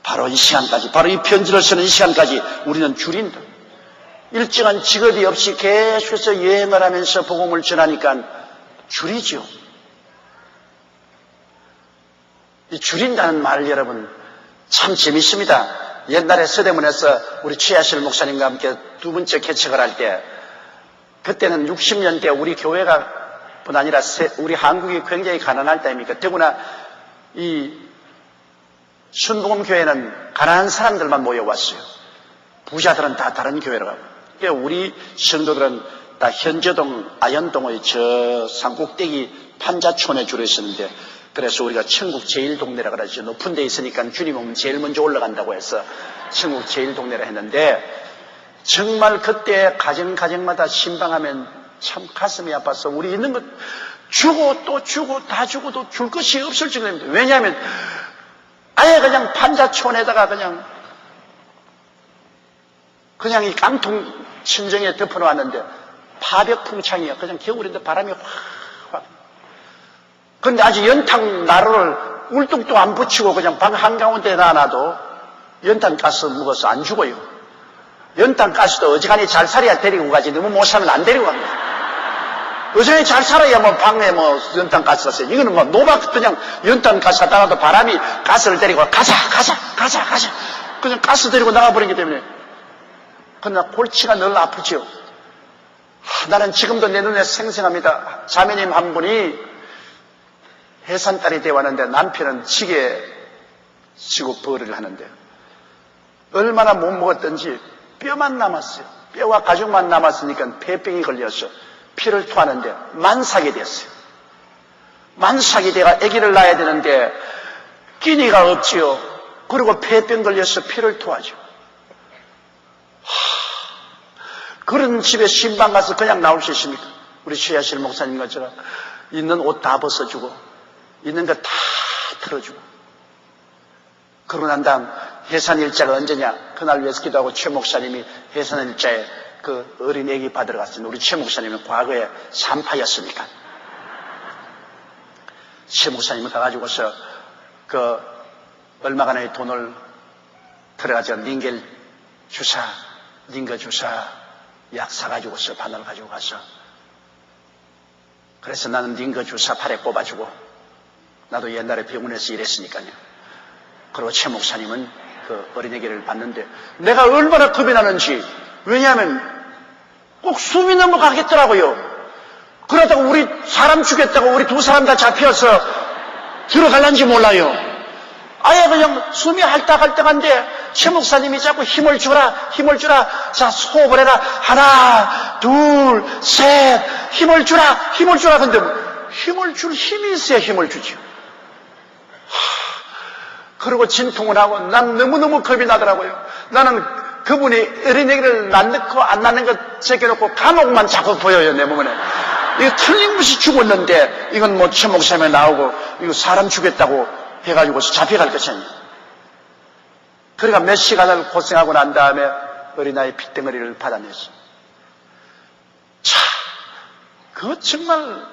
바로 이 시간까지, 바로 이 편지를 쓰는 이 시간까지 우리는 줄인다. 일정한 직업이 없이 계속해서 여행을 하면서 복음을 전하니까 줄이죠. 이 줄인다는 말 여러분 참 재밌습니다. 옛날에 서대문에서 우리 최하실 목사님과 함께 두 번째 개척을 할 때, 그때는 60년대 우리 교회가 뿐 아니라 우리 한국이 굉장히 가난할 때입니까? 더구나 이 순복음교회는 가난한 사람들만 모여왔어요. 부자들은 다 다른 교회로 가고. 그러니까 우리 성도들은 다 현저동, 아현동의 저 산꼭대기 판자촌에 줄어 있었는데, 그래서 우리가 천국 제일 동네라 그러죠. 높은 데 있으니까 주님 오면 제일 먼저 올라간다고 해서 천국 제일 동네라 했는데, 정말 그때 가정마다 신방하면 참 가슴이 아파서 우리 있는 것 주고 또 주고 다 주고도 줄 것이 없을 정도입니다. 왜냐하면 아예 그냥 판자촌에다가 그냥 이 깡통 천정에 덮어놓았는데 파벽풍창이야. 그냥 겨울인데 바람이 확. 그런데 아직 연탄 나루를 울뚝도 안 붙이고 그냥 방 한가운데 놔놔도 연탄 가스 묵어서 안 죽어요. 연탄 가스도 어지간히 잘 살아야 데리고 가지, 너무 못 살면 안 데리고 갑니다. 어지간히 잘 살아야 방에 연탄 가스가 있어요. 이거는 노박 그냥 연탄 가스가 나가도 바람이 가스를 데리고 가자. 그냥 가스 데리고 나가버리기 때문에. 그러나 골치가 늘 아프죠. 나는 지금도 내 눈에 생생합니다. 자매님 한 분이 해산딸이 되어 왔는데 남편은 지게 지고 벌이를 하는데 얼마나 못 먹었던지 뼈만 남았어요. 뼈와 가죽만 남았으니까 폐병이 걸려서 피를 토하는데 만삭이 됐어요. 만삭이 돼가 아기를 낳아야 되는데 끼니가 없지요. 그리고 폐병 걸려서 피를 토하죠. 그런 집에 신방 가서 그냥 나올 수 있습니까? 우리 최하실 목사님 것처럼 있는 옷 다 벗어주고 있는 거 다 틀어주고, 그러고 난 다음 해산일자가 언제냐? 그날 위해서 기도하고 최 목사님이 해산일자에 그 어린 애기 받으러 갔습니다. 우리 최 목사님은 과거에 산파였으니까. 최 목사님은 가가지고서 얼마간의 돈을 들어가서 닌거 주사 약 사가지고서 바늘 가지고 가서, 그래서 나는 닌거 주사 팔에 꼽아주고, 나도 옛날에 병원에서 일했으니까요. 그리고 최 목사님은 그 어린애기를 봤는데 내가 얼마나 겁이 나는지, 왜냐하면 꼭 숨이 넘어가겠더라고요. 그러다가 우리 사람 죽였다고 우리 두 사람 다 잡혀서 들어갈란지 몰라요. 아예 그냥 숨이 할딱할딱한데 최 목사님이 자꾸 힘을 주라. 자, 호흡을 해라. 하나, 둘, 셋. 힘을 주라. 근데 힘을 줄 힘이 있어야 힘을 주죠. 그리고 진통을 하고 난 너무너무 겁이 나더라고요. 나는 그분이 어린애기를 낳고 안 낳는 것 제껴놓고 감옥만 자꾸 보여요, 내 몸에. 이거 틀림없이 죽었는데 이건 최 목사님에 나오고 이거 사람 죽였다고 해가지고 잡혀갈 것이 아니에요. 그러니까 몇 시간을 고생하고 난 다음에 어린아이 핏덩어리를 받아냈어. 자, 그거 정말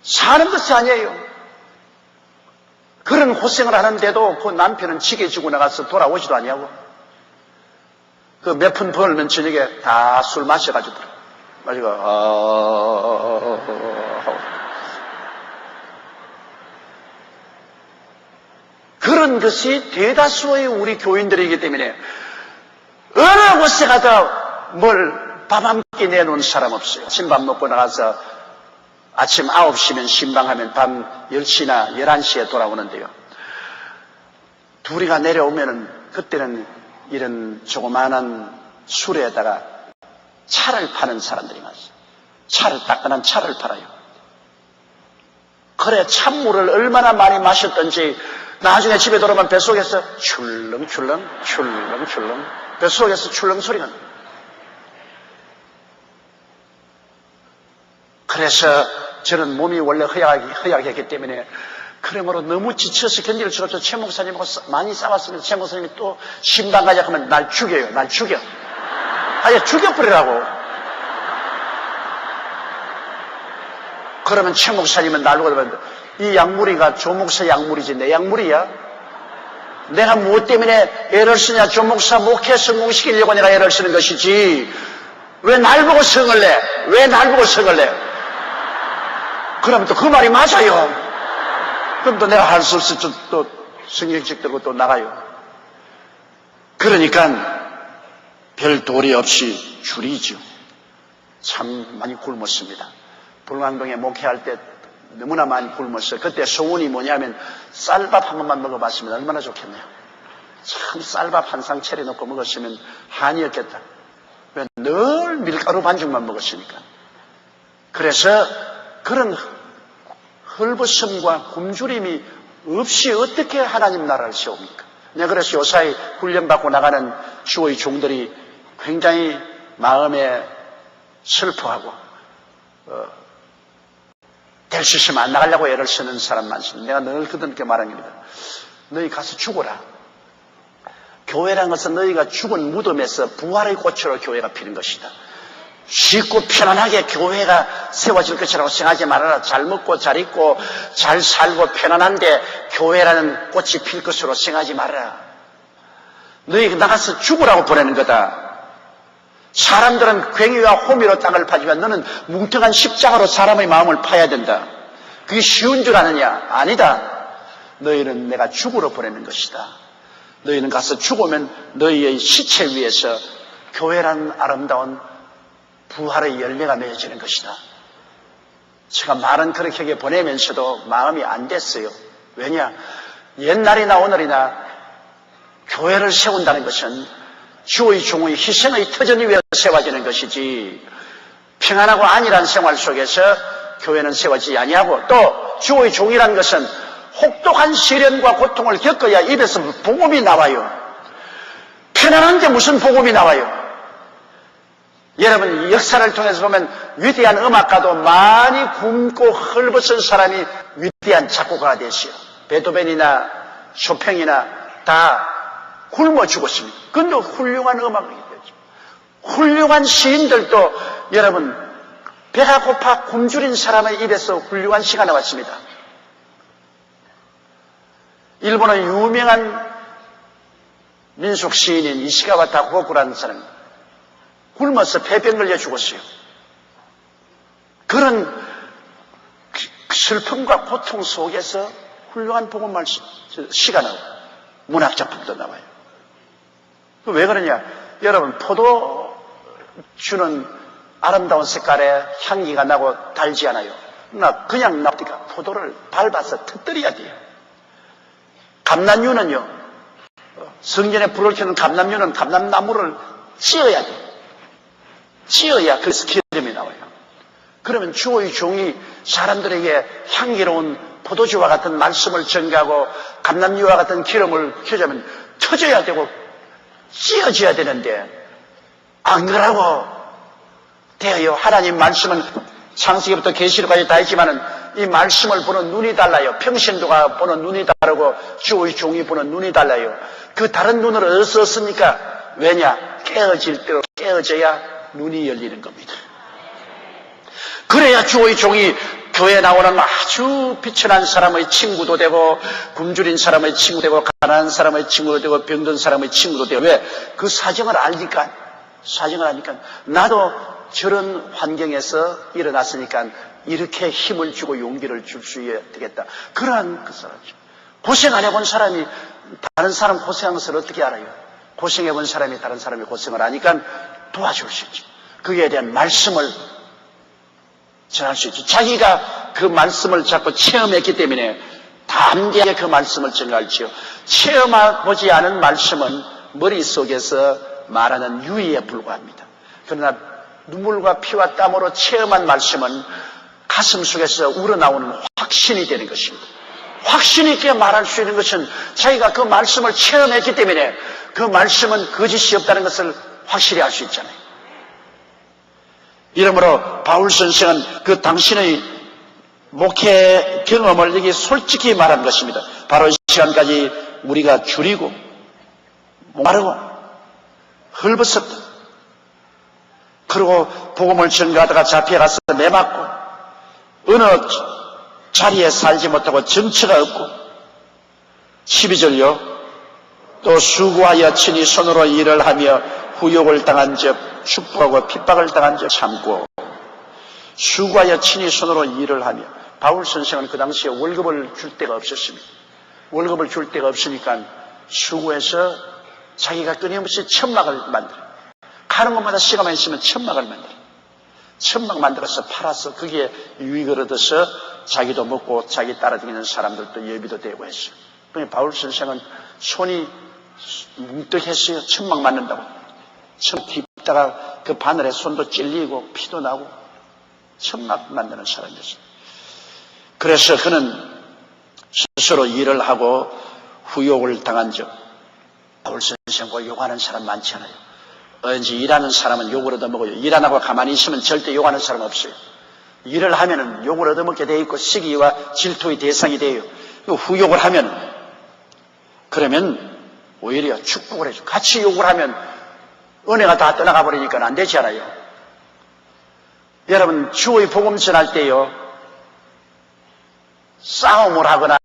사는 것이 아니에요. 그런 고생을 하는데도 그 남편은 지게 지고 나가서 돌아오지도 아니하고 그 몇 푼 벌면 저녁에 다 술 마셔가지고 그런 것이 대다수의 우리 교인들이기 때문에 어느 곳에 가도 뭘 밥 한 끼 내놓은 사람 없어요. 아침밥 먹고 나가서 아침 9시면 신방하면 밤 10시나 11시에 돌아오는데요. 둘이가 내려오면은 그때는 이런 조그마한 술에다가 차를 파는 사람들이 많아요. 따끈한 차를 팔아요. 그래 찬물을 얼마나 많이 마셨던지 나중에 집에 돌아오면 뱃속에서 출렁출렁 뱃속에서 출렁 소리가 나요. 그래서 저는 몸이 원래 허약했기 때문에 그러므로 너무 지쳐서 견딜 수가 없어서 최 목사님하고 많이 싸웠습니다. 최 목사님이 또 신방 가자 하면 날 죽여요. 아예 죽여버리라고. 그러면 최 목사님은 날 보고 이 약물이가 조 목사 약물이지 내 약물이야? 내가 무엇 때문에 애를 쓰냐? 조 목사 목회 성공시키려고 내가 애를 쓰는 것이지 왜 날 보고 성을 내? 그러면 또 그 말이 맞아요. 그럼 또 내가 할 수 없이 또 성경책 들고 또 나가요. 그러니까 별 도리 없이 줄이죠. 참 많이 굶었습니다. 불광동에 목회할 때 너무나 많이 굶었어요. 그때 소원이 뭐냐면 쌀밥 한 번만 먹어봤으면 얼마나 좋겠네요. 참 쌀밥 한 상 차려놓고 먹었으면 한이었겠다. 왜 늘 밀가루 반죽만 먹었으니까. 그래서 그런 헐벗음과 굶주림이 없이 어떻게 하나님 나라를 세웁니까? 내가 그래서 요사이 훈련받고 나가는 주의 종들이 굉장히 마음에 슬퍼하고 될 수 있으면 안 나가려고 애를 쓰는 사람 많습니다. 내가 늘 그들께 말한 겁니다. 너희 가서 죽어라. 교회란 것은 너희가 죽은 무덤에서 부활의 꽃으로 교회가 피는 것이다. 쉽고 편안하게 교회가 세워질 것이라고 생각하지 말아라. 잘 먹고 잘 입고 잘 살고 편안한데 교회라는 꽃이 필 것으로 생각하지 말아라. 너희 나가서 죽으라고 보내는 거다. 사람들은 괭이와 호미로 땅을 파지만 너는 뭉텅한 십자가로 사람의 마음을 파야 된다. 그게 쉬운 줄 아느냐? 아니다. 너희는 내가 죽으러 보내는 것이다. 너희는 가서 죽으면 너희의 시체 위에서 교회라는 아름다운 부활의 열매가 맺어지는 것이다. 제가 말은 그렇게 보내면서도 마음이 안 됐어요. 왜냐? 옛날이나 오늘이나 교회를 세운다는 것은 주의 종의 희생의 터전 위에 세워지는 것이지 평안하고 안일한 생활 속에서 교회는 세워지지 아니하고 또 주의 종이라는 것은 혹독한 시련과 고통을 겪어야 입에서 복음이 나와요. 편안한 게 무슨 복음이 나와요? 여러분 역사를 통해서 보면 위대한 음악가도 많이 굶고 헐벗은 사람이 위대한 작곡가가 됐어요. 베토벤이나 쇼팽이나 다 굶어 죽었습니다. 그런데 훌륭한 음악이 되죠. 훌륭한 시인들도 여러분 배가 고파 굶주린 사람의 입에서 훌륭한 시가 나왔습니다. 일본의 유명한 민속 시인인 이시가와타 고쿠라는 사람 굶어서 폐병 걸려 죽었어요. 그런 슬픔과 고통 속에서 훌륭한 복음 말씀 시가 나와요. 문학 작품도 나와요. 왜 그러냐? 여러분 포도 주는 아름다운 색깔의 향기가 나고 달지 않아요. 그냥 납니까? 포도를 밟아서 터뜨려야 돼요. 감람류는요, 성전에 불을 켜는 감람류는 감람나무를 찧어야 돼요. 찧어야 그 기름이 나와요. 그러면 주의 종이 사람들에게 향기로운 포도주와 같은 말씀을 전가하고 감람류와 같은 기름을 켜자면 터져야 되고 찧어져야 되는데 안 그러고 되어요. 하나님 말씀은 창세기부터 계시록까지 다 있지만은 이 말씀을 보는 눈이 달라요. 평신도가 보는 눈이 다르고 주의 종이 보는 눈이 달라요. 그 다른 눈을 어디서 얻습니까? 왜냐? 깨어질 대로 깨어져야 눈이 열리는 겁니다. 그래야 주의 종이 교회에 나오는 아주 비천한 사람의 친구도 되고, 굶주린 사람의 친구도 되고, 가난한 사람의 친구도 되고, 병든 사람의 친구도 되고. 왜? 그 사정을 아니까. 나도 저런 환경에서 일어났으니까 이렇게 힘을 주고 용기를 줄 수 있어야 되겠다. 그러한 그 사람이죠. 고생 안 해본 사람이 다른 사람 고생한 것을 어떻게 알아요? 고생해본 사람이 다른 사람이 고생을 하니까 도와줄 수 있죠. 그에 대한 말씀을 전할 수 있죠. 자기가 그 말씀을 자꾸 체험했기 때문에 담대하게 그 말씀을 전할지요. 체험해보지 않은 말씀은 머릿속에서 말하는 유의에 불과합니다. 그러나 눈물과 피와 땀으로 체험한 말씀은 가슴 속에서 우러나오는 확신이 되는 것입니다. 확신 있게 말할 수 있는 것은 자기가 그 말씀을 체험했기 때문에 그 말씀은 거짓이 없다는 것을 확실히 알 수 있잖아요. 이러므로 바울 선생은 그 당신의 목회 경험을 여기 솔직히 말한 것입니다. 바로 이 시간까지 우리가 줄이고 마르고 헐벗었다. 그리고 복음을 전가하다가 잡혀가서 매맞고 어느 자리에 살지 못하고 정처가 없고 12절요. 또 수고하여 친히 손으로 일을 하며 후욕을 당한 적 축복하고 핍박을 당한 적 참고 수고하여 친히 손으로 일을 하며 바울 선생은 그 당시에 월급을 줄 데가 없었습니다. 월급을 줄 데가 없으니까 수고해서 자기가 끊임없이 천막을 만들어요. 가는 곳마다 시간만 있으면 천막을 만들어요. 천막 만들어서 팔아서 거기에 유익을 얻어서 자기도 먹고 자기 따라다니는 사람들도 예비도 되고 했어요. 그러니 바울 선생은 손이 뭉뜩했어요. 천막 만든다고. 천막 깊다가 그 바늘에 손도 찔리고 피도 나고 천막 만드는 사람이었어요. 그래서 그는 스스로 일을 하고 후욕을 당한 적, 바울 선생과 욕하는 사람 많지 않아요. 왠지 일하는 사람은 욕을 얻어먹어요. 일 안 하고 가만히 있으면 절대 욕하는 사람 없어요. 일을 하면은 욕을 얻어먹게 돼 있고 시기와 질투의 대상이 돼요. 후욕을 하면 그러면 오히려 축복을 해줘. 같이 욕을 하면 은혜가 다 떠나가 버리니까 안 되지 않아요. 여러분 주의 복음 전할 때요 싸움을 하거나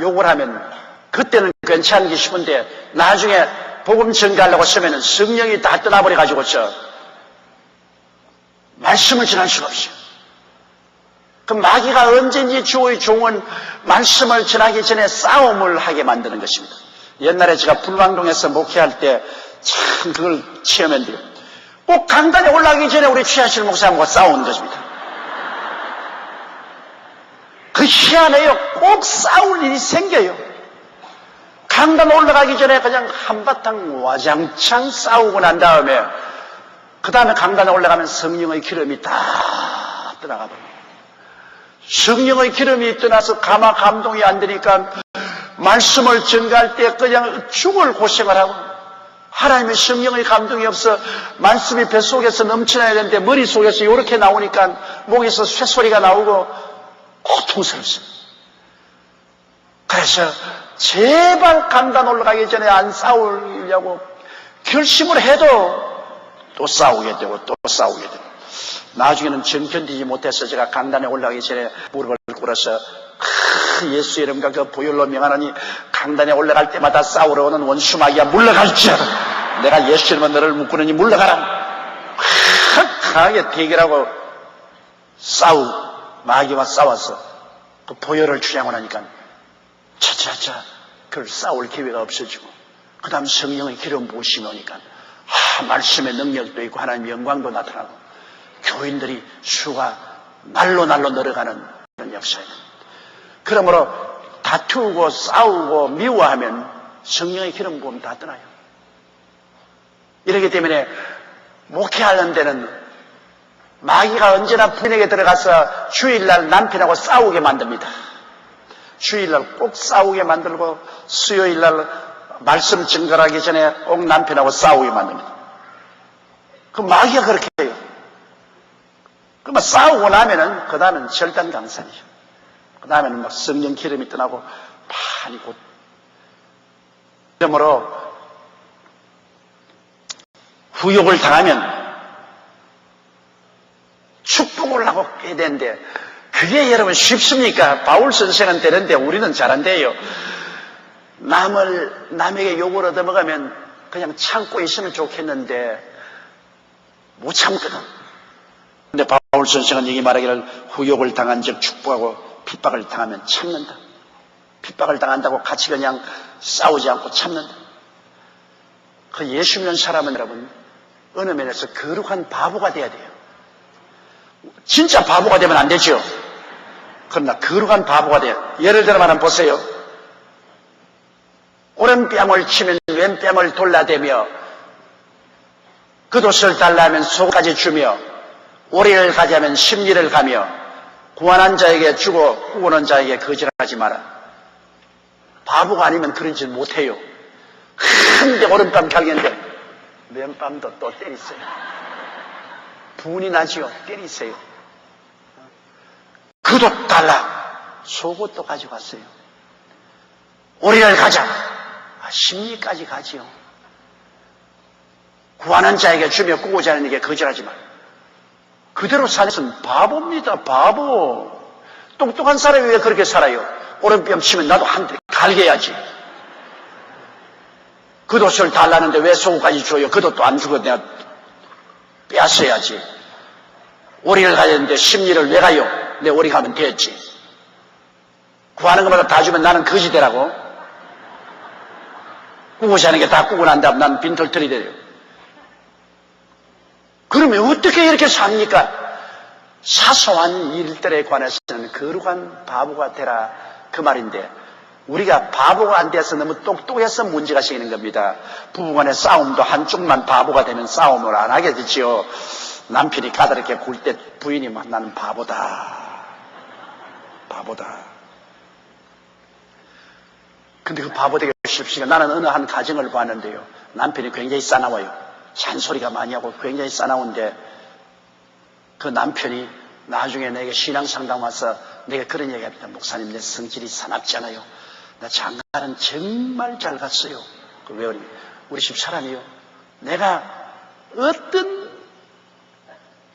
욕을 하면 그때는 괜찮기 싶은데 나중에 복음 전가하려고 쓰면은 성령이 다 떠나버려가지고서 말씀을 전할 수가 없어요. 그 마귀가 언제든지 주의 종은 말씀을 전하기 전에 싸움을 하게 만드는 것입니다. 옛날에 제가 불광동에서 목회할 때 참 그걸 체험했는데요. 꼭 강단에 올라가기 전에 우리 최하실 목사님과 싸우는 것입니다. 그 희한해요. 꼭 싸울 일이 생겨요. 강단 올라가기 전에 그냥 한바탕 와장창 싸우고 난 다음에 그 다음에 강단에 올라가면 성령의 기름이 다 떠나가버려요. 성령의 기름이 떠나서 가마 감동이 안 되니까 말씀을 전가할 때 그냥 죽을 고생을 하고 하나님의 성령의 감동이 없어 말씀이 뱃속에서 넘쳐나야 되는데 머릿속에서 이렇게 나오니까 목에서 쇠소리가 나오고 고통스럽습니다. 그래서 제발 강단 올라가기 전에 안 싸우려고 결심을 해도 또 싸우게 되고 또 싸우게 되고 나중에는 정견되지 못해서 제가 강단에 올라가기 전에 무릎을 꿇어서 예수 이름과 그 보혈로 명하노니 강단에 올라갈 때마다 싸우러 오는 원수마귀야 물러갈지어다. 내가 예수 이름으로 너를 묶으느니 물러가라. 강하게 대결하고 마귀와 싸워서 그 보혈을 주장을 하니까 차차차 그걸 싸울 기회가 없어지고 그 다음 성령의 기름 부으심이 오니까 말씀의 능력도 있고 하나님의 영광도 나타나고 교인들이 수가 날로 늘어가는 그런 역사입니다. 그러므로 다투고 싸우고 미워하면 성령의 기름 부으면 다 떠나요. 이렇기 때문에 목회하는 데는 마귀가 언제나 부인에게 들어가서 주일날 남편하고 싸우게 만듭니다. 주일날 꼭 싸우게 만들고 수요일날 말씀 증거하기 전에 꼭 남편하고 싸우게 만듭니다. 그 마귀가 그렇게 해요. 그러면 싸우고 나면은 그 다음에는 절단강산이죠. 그 다음에는 막 성령 기름이 떠나고 많이 곧. 그러므로 후욕을 당하면 축복을 하고 해야 되는데 그게 여러분 쉽습니까? 바울 선생은 되는데 우리는 잘 안 돼요. 남에게 욕을 얻어먹으면 그냥 참고 있으면 좋겠는데 못 참거든. 근데 바울 선생은 여기 말하기를 후욕을 당한 적 축복하고 핍박을 당하면 참는다. 핍박을 당한다고 같이 그냥 싸우지 않고 참는다. 그 예수 믿는 사람은 여러분 어느 면에서 거룩한 바보가 돼야 돼요. 진짜 바보가 되면 안 되죠. 그러나 거룩한 바보가 돼요. 예를 들어 말하면 보세요. 오른뺨을 치면 왼뺨을 돌라대며 겉옷을 달라면 속까지 주며 오리를 가자면 심리를 가며 구원한 자에게 주고 꾸고는 자에게 거절하지 마라. 바보가 아니면 그런 짓 못해요. 한데 오른뺨 갈겼는데 왼뺨도 또 때리세요. 분이 나지요. 때리세요. 겉옷 달라. 속옷도 가져갔어요. 오리를 가자. 심리까지 가지요. 구하는 자에게 주며 꾸고자 하는 이에게 거절하지 마. 그대로 사는 것은 바보입니다. 바보. 똑똑한 사람이 왜 그렇게 살아요? 오른뺨 치면 나도 한 대 갈겨야지. 겉옷을 달라는데 왜 속옷까지 줘요? 겉옷도 안 주고 내가 빼앗어야지. 오리를 가졌는데 심리를 왜 가요? 내 오리 가면 됐지. 구하는 것마다 다 주면 나는 거지 되라고? 꾸고자 하는 게 다 꾸고 난 다음 나는 빈털털이 돼요. 그러면 어떻게 이렇게 삽니까? 사소한 일들에 관해서는 거룩한 바보가 되라 그 말인데 우리가 바보가 안 돼서 너무 똑똑해서 문제가 생기는 겁니다. 부부간의 싸움도 한쪽만 바보가 되면 싸움을 안 하게 되지요. 남편이 까다롭게 굴 때 부인이 막 나는 바보다. 근데 그 바보 되게 쉽습니까? 나는 어느 한 가정을 봤는데요. 남편이 굉장히 싸나워요. 잔소리가 많이 하고 굉장히 싸나운데 그 남편이 나중에 내게 신앙 상담 와서 내가 그런 얘기 합니다. 목사님 내 성질이 사납지 않아요. 나 장가는 정말 잘 갔어요. 왜 우리 집 사람이요. 내가 어떤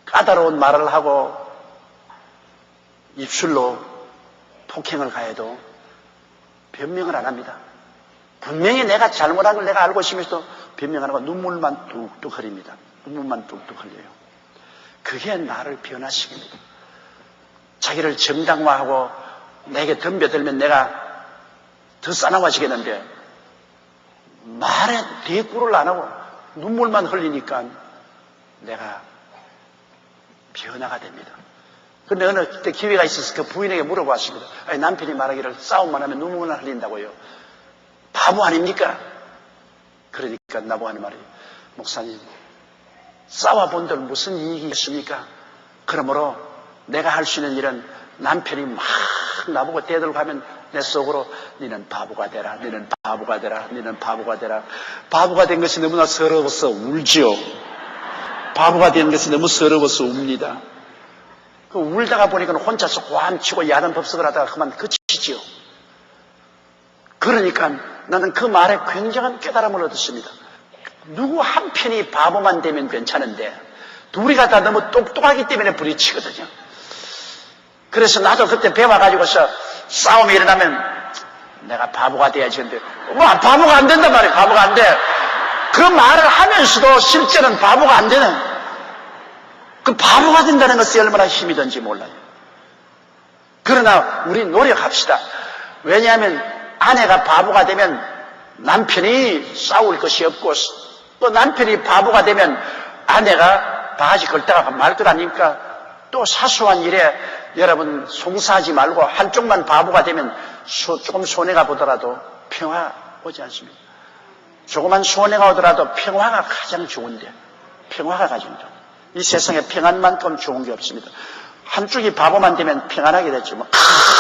까다로운 말을 하고 입술로 폭행을 가해도 변명을 안 합니다. 분명히 내가 잘못한 걸 내가 알고 있으면서도 변명 안 하고 눈물만 뚝뚝 흘립니다. 눈물만 뚝뚝 흘려요. 그게 나를 변화시킵니다. 자기를 정당화하고 내게 덤벼들면 내가 더 싸나워지겠는데 말에 대꾸를 안 하고 눈물만 흘리니까 내가 변화가 됩니다. 그런데 어느 때 기회가 있어서 그 부인에게 물어봤습니다. 아니, 남편이 말하기를 싸움만 하면 눈물만 흘린다고요. 바보 아닙니까? 그러니까 나보고 하는 말이 목사님 싸워본들 무슨 이익이 있습니까? 그러므로 내가 할 수 있는 일은 남편이 막 나보고 대들고 하면 내 속으로 너는 바보가 되라. 너는 바보가 되라. 너는 바보가 되라. 바보가 된 것이 너무나 서러워서 울지요. 바보가 된 것이 너무 서러워서 웁니다. 그 울다가 보니까 혼자서 호함치고 야단 법석을 하다가 그만 그치지요. 그러니까 나는 그 말에 굉장한 깨달음을 얻었습니다. 누구 한 편이 바보만 되면 괜찮은데 둘이가 다 너무 똑똑하기 때문에 부딪히거든요. 그래서 나도 그때 배워가지고서 싸움이 일어나면 내가 바보가 돼야지. 근데 바보가 안 된단 말이에요. 바보가 안 돼. 그 말을 하면서도 실제는 바보가 안 되는 그 바보가 된다는 것이 얼마나 힘이 든지 몰라요. 그러나 우리 노력합시다. 왜냐하면 아내가 바보가 되면 남편이 싸울 것이 없고 또 남편이 바보가 되면 아내가 바가지 걸다가 말 것 아닙니까? 또 사소한 일에 여러분 송사하지 말고 한쪽만 바보가 되면 조금 손해가 보더라도 평화 오지 않습니까? 조그만 손해가 오더라도 평화가 가장 좋은데 평화가 가장 좋은데 이 세상에 평안만큼 좋은 게 없습니다. 한쪽이 바보만 되면 평안하게 됐죠.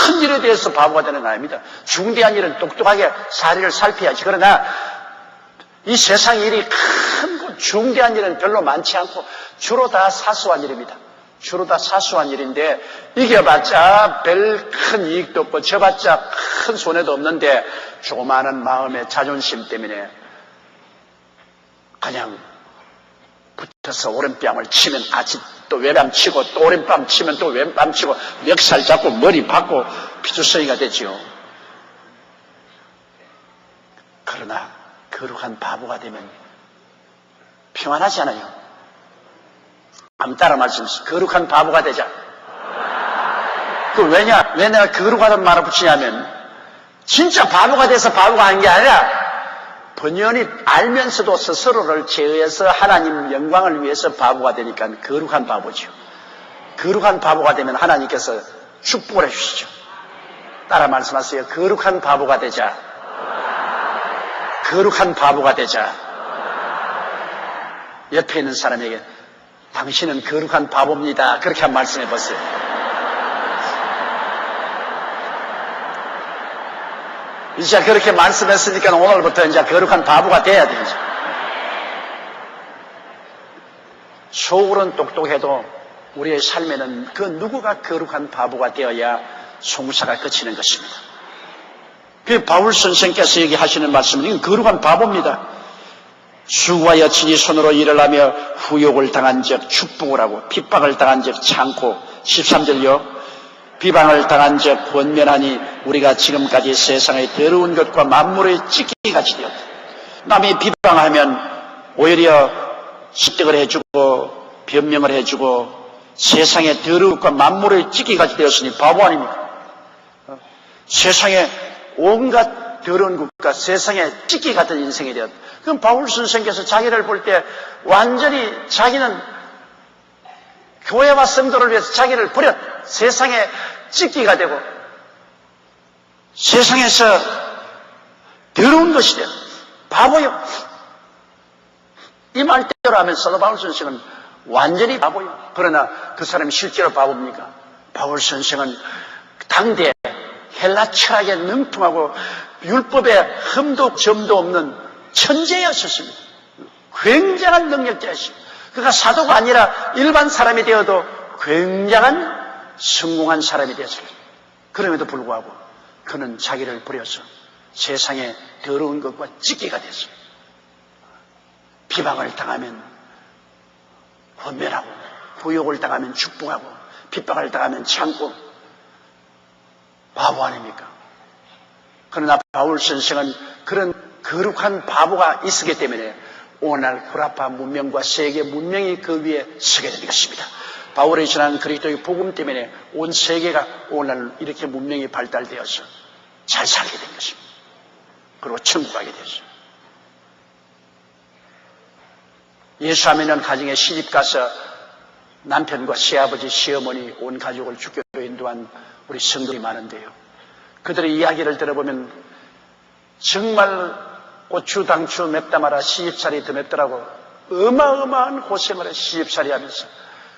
큰 일에 대해서 바보가 되는 거 아닙니다. 중대한 일은 똑똑하게 사리를 살펴야지. 그러나 이 세상 일이 큰 중대한 일은 별로 많지 않고 주로 다 사소한 일입니다. 주로 다 사소한 일인데 이겨봤자 별 큰 이익도 없고 져봤자 큰 손해도 없는데 조그마한 마음의 자존심 때문에 그냥 붙어서 오른뺨을 치면 아주 또 외밤치고 또 오랜밤 치면 또 왼밤 치고 멱살 잡고 머리 박고 피투성이가 되지요. 그러나 거룩한 바보가 되면 평안하지 않아요. 한번 따라 말씀하세요. 거룩한 바보가 되자. 왜 내가 거룩하다는 말을 붙이냐면 진짜 바보가 돼서 바보가 아닌 게 아니라 번연히 알면서도 스스로를 제어해서 하나님 영광을 위해서 바보가 되니까 거룩한 바보죠. 거룩한 바보가 되면 하나님께서 축복을 해주시죠. 따라 말씀하세요. 거룩한 바보가 되자. 거룩한 바보가 되자. 옆에 있는 사람에게 당신은 거룩한 바보입니다. 그렇게 한번 말씀해 보세요. 이제 그렇게 말씀했으니까 오늘부터 이제 거룩한 바보가 돼야 되죠. 속으로는 똑똑해도 우리의 삶에는 그 누구가 거룩한 바보가 되어야 송사가 끝이는 것입니다. 그 바울 선생께서 얘기하시는 말씀은 이건 거룩한 바보입니다. 수고하여 친히 손으로 일을 하며 후욕을 당한 적 축복을 하고 핍박을 당한 적 참고 13절요. 비방을 당한 적 권면하니 우리가 지금까지 세상의 더러운 것과 만물의 찢기같이 되었다. 남이 비방하면 오히려 습득을 해주고 변명을 해주고 세상의 더러운 것과 만물의 찢기같이 되었으니 바보 아닙니까? 세상에 온갖 더러운 것과 세상에 찢기 같은 인생이 되었다. 그럼 바울 선생께서 자기를 볼 때 완전히 자기는 교회와 성도를 위해서 자기를 버렸. 세상에 찢기가 되고 세상에서 더러운 것이 되고 바보요. 이 말대로 하면 사도 바울 선생은 완전히 바보요. 그러나 그 사람이 실제로 바보입니까? 바울 선생은 당대 헬라 철학에 능통하고 율법에 흠도 점도 없는 천재였었습니다. 굉장한 능력자였습니다. 그가 사도가 아니라 일반 사람이 되어도 굉장한 성공한 사람이 되었습니다. 그럼에도 불구하고 그는 자기를 버려서 세상에 더러운 것과 찢기가 됐습니다. 비방을 당하면 권면하고 부욕을 당하면 축복하고 핍박을 당하면 참고 바보 아닙니까? 그러나 바울 선생은 그런 거룩한 바보가 있었기 때문에 오늘날 후라파 문명과 세계 문명이 그 위에 서게 된 것입니다. 바울의 전한 그리스도의 복음 때문에 온 세계가 오늘날 이렇게 문명이 발달되어서 잘 살게 된 것입니다. 그리고 천국 가게 됐어요. 예수하면 가정에 시집 가서 남편과 시아버지, 시어머니, 온 가족을 주교로 인도한 우리 성도들이 많은데요. 그들의 이야기를 들어보면 정말 고추, 당추 맵다 마라 시집살이 더 맵더라고. 어마어마한 고생을 해 시집살이 하면서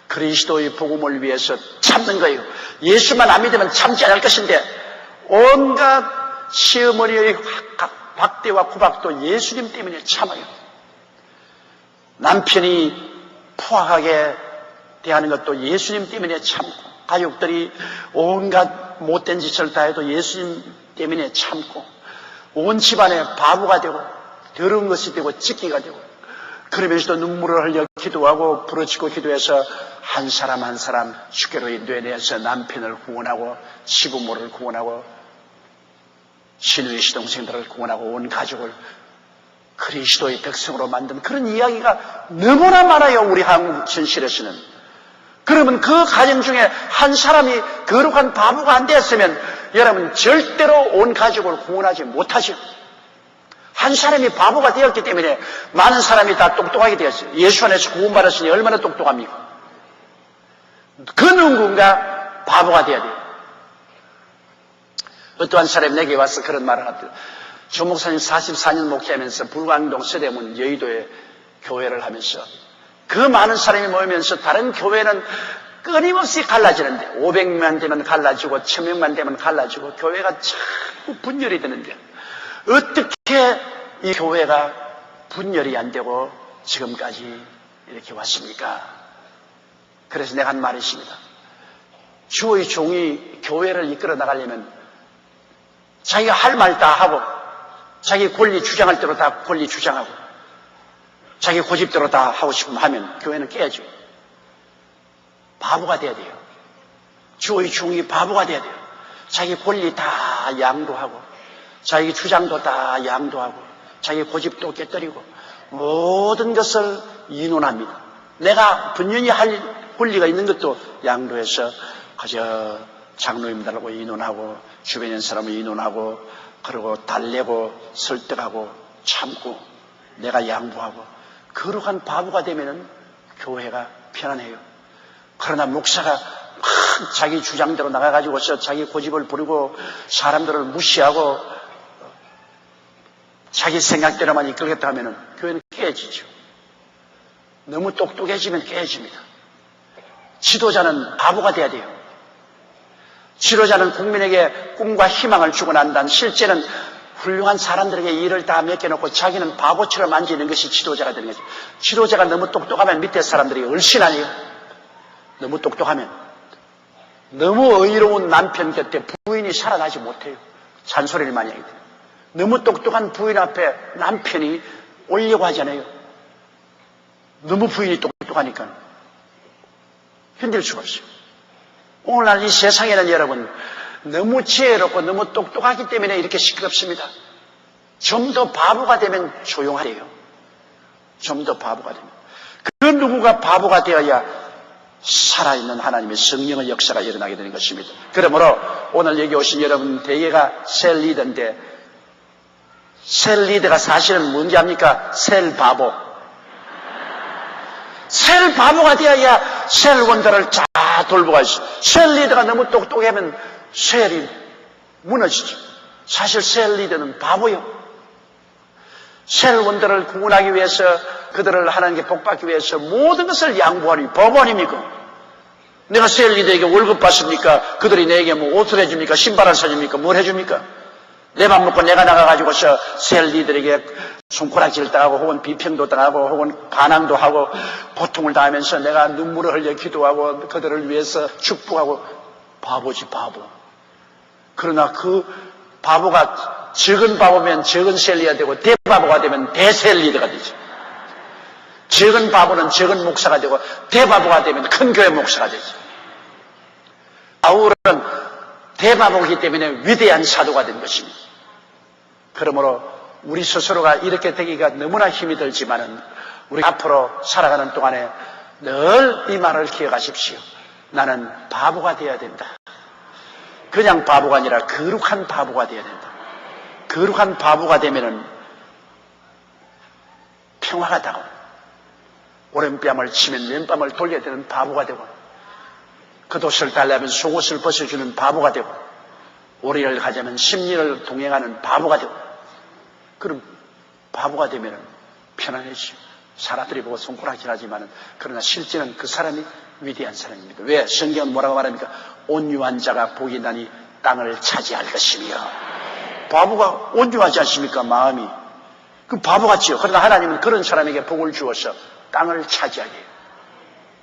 그리스도의 복음을 위해서 참는 거예요. 예수만 안 믿으면 참지 않을 것인데 온갖 시어머니의 박대와 구박도 예수님 때문에 참아요. 남편이 포악하게 대하는 것도 예수님 때문에 참고 가족들이 온갖 못된 짓을 다 해도 예수님 때문에 참고 온 집안에 바보가 되고 더러운 것이 되고 찢기가 되고 그러면서도 눈물을 흘려 기도하고 부르짖고 기도해서 한 사람 한 사람 주께로 인도해내서 남편을 구원하고 시부모를 구원하고 시누이 시동생들을 구원하고 온 가족을 그리스도의 백성으로 만든 그런 이야기가 너무나 많아요. 우리 한국 현실에서는. 그러면 그 가정 중에 한 사람이 거룩한 바보가 안 되었으면 여러분 절대로 온 가족을 구원하지 못하죠. 한 사람이 바보가 되었기 때문에 많은 사람이 다 똑똑하게 되었어요. 예수 안에서 구원받았으니 얼마나 똑똑합니까? 그 누군가 바보가 되어야 돼요. 어떠한 사람이 내게 와서 그런 말을 하더라고요. 조 목사님 44년 목회하면서 불광동 서대문 여의도에 교회를 하면서 그 많은 사람이 모이면서 다른 교회는 끊임없이 갈라지는데 500만 되면 갈라지고 1000명만 되면 갈라지고 교회가 자꾸 분열이 되는데 어떻게 이 교회가 분열이 안 되고 지금까지 이렇게 왔습니까? 그래서 내가 한 말이 있습니다. 주의 종이 교회를 이끌어 나가려면 자기가 할 말 다 하고 자기 권리 주장할 대로 다 권리 주장하고 자기 고집대로 다 하고 싶으면 하면 교회는 깨야죠. 바보가 돼야 돼요. 주의 중이 바보가 돼야 돼요. 자기 권리 다 양도하고, 자기 주장도 다 양도하고, 자기 고집도 깨뜨리고, 모든 것을 인원합니다. 내가 분명히 할 권리가 있는 것도 양도해서 그저 장로님들하고 인원하고, 주변에 있는 사람을 인원하고, 그리고 달래고, 설득하고, 참고, 내가 양보하고, 거룩한 바보가 되면은 교회가 편안해요. 그러나 목사가 막 자기 주장대로 나가가지고서 자기 고집을 부리고 사람들을 무시하고 자기 생각대로만 이끌겠다 하면은 교회는 깨지죠. 너무 똑똑해지면 깨집니다. 지도자는 바보가 돼야 돼요. 지도자는 국민에게 꿈과 희망을 주고 난 다음 실제는 훌륭한 사람들에게 일을 다 맡겨놓고 자기는 바보처럼 앉아있는 것이 지도자가 되는 거죠. 지도자가 너무 똑똑하면 밑에 사람들이 얼씬하네요. 너무 똑똑하면. 너무 의로운 남편 곁에 부인이 살아나지 못해요. 잔소리를 많이 하게 돼요. 너무 똑똑한 부인 앞에 남편이 오려고 하잖아요. 너무 부인이 똑똑하니까 힘들 수가 없어요. 오늘날 이 세상에는 여러분 너무 지혜롭고 너무 똑똑하기 때문에 이렇게 시끄럽습니다. 좀 더 바보가 되면 조용하래요. 좀 더 바보가 되면. 그 누구가 바보가 되어야 살아있는 하나님의 성령의 역사가 일어나게 되는 것입니다. 그러므로 오늘 여기 오신 여러분 대개가 셀 리더인데 셀 리더가 사실은 뭔지 압니까? 셀 바보. 셀 바보가 되어야 셀 원더를 잘 돌보가 있어요. 셀 리더가 너무 똑똑하면 셀이 무너지죠. 사실 셀 리더는 바보요. 셀 원더를 구원하기 위해서 그들을 하나님께 복받기 위해서 모든 것을 양보하니 바보 아닙니까? 내가 셀 리더에게 월급 받습니까? 그들이 내게 뭐 옷을 해줍니까? 신발을 사줍니까? 뭘 해줍니까? 내 밥 먹고 내가 나가가지고서 셀 리더에게 손가락질 당하고 혹은 비평도 당하고 혹은 반항도 하고 고통을 당하면서 내가 눈물을 흘려 기도하고 그들을 위해서 축복하고 바보지 바보. 그러나 그 바보가 적은 바보면 적은 셀 리더가 되고 대바보가 되면 대셀 리더가 되죠. 적은 바보는 적은 목사가 되고 대바보가 되면 큰 교회 목사가 되죠. 바울은 대바보이기 때문에 위대한 사도가 된 것입니다. 그러므로 우리 스스로가 이렇게 되기가 너무나 힘이 들지만은 우리 앞으로 살아가는 동안에 늘 이 말을 기억하십시오. 나는 바보가 되어야 된다. 그냥 바보가 아니라 거룩한 바보가 되어야 된다. 거룩한 바보가 되면은 평화가 나고 오른뺨을 치면 왼뺨을 돌려야 되는 바보가 되고 겉옷을 달라면 속옷을 벗어주는 바보가 되고 오리를 가자면 심리를 동행하는 바보가 되고 그럼 바보가 되면 편안해지죠. 사람들이 보고 손가락질하지만은 그러나 실제는 그 사람이 위대한 사람입니다. 왜? 성경은 뭐라고 말합니까? 온유한 자가 복이 나니 땅을 차지할 것이며 바보가 온유하지 않습니까? 마음이 그 바보 같지요. 그러나 하나님은 그런 사람에게 복을 주어서 땅을 차지하게 해요.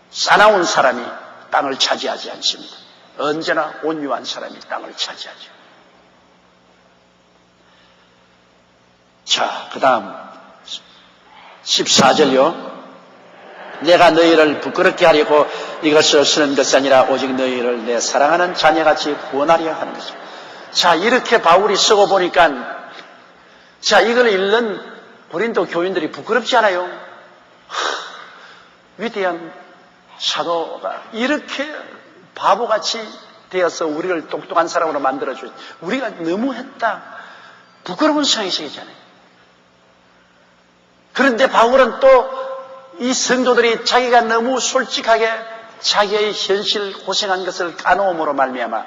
싸나운 사람이 땅을 차지하지 않습니다. 언제나 온유한 사람이 땅을 차지하죠. 자, 그 다음 14절요. 내가 너희를 부끄럽게 하려고 이것을 쓰는 것이 아니라 오직 너희를 내 사랑하는 자녀같이 구원하려 하는 것입니다. 자, 이렇게 바울이 쓰고 보니까 자, 이걸 읽는 고린도 교인들이 부끄럽지 않아요? 위대한 사도가 이렇게 바보같이 되어서 우리를 똑똑한 사람으로 만들어주지. 우리가 너무했다. 부끄러운 상황이시잖아요. 그런데 바울은 또 이 성도들이 자기가 너무 솔직하게 자기의 현실 고생한 것을 까놓음으로 말미암아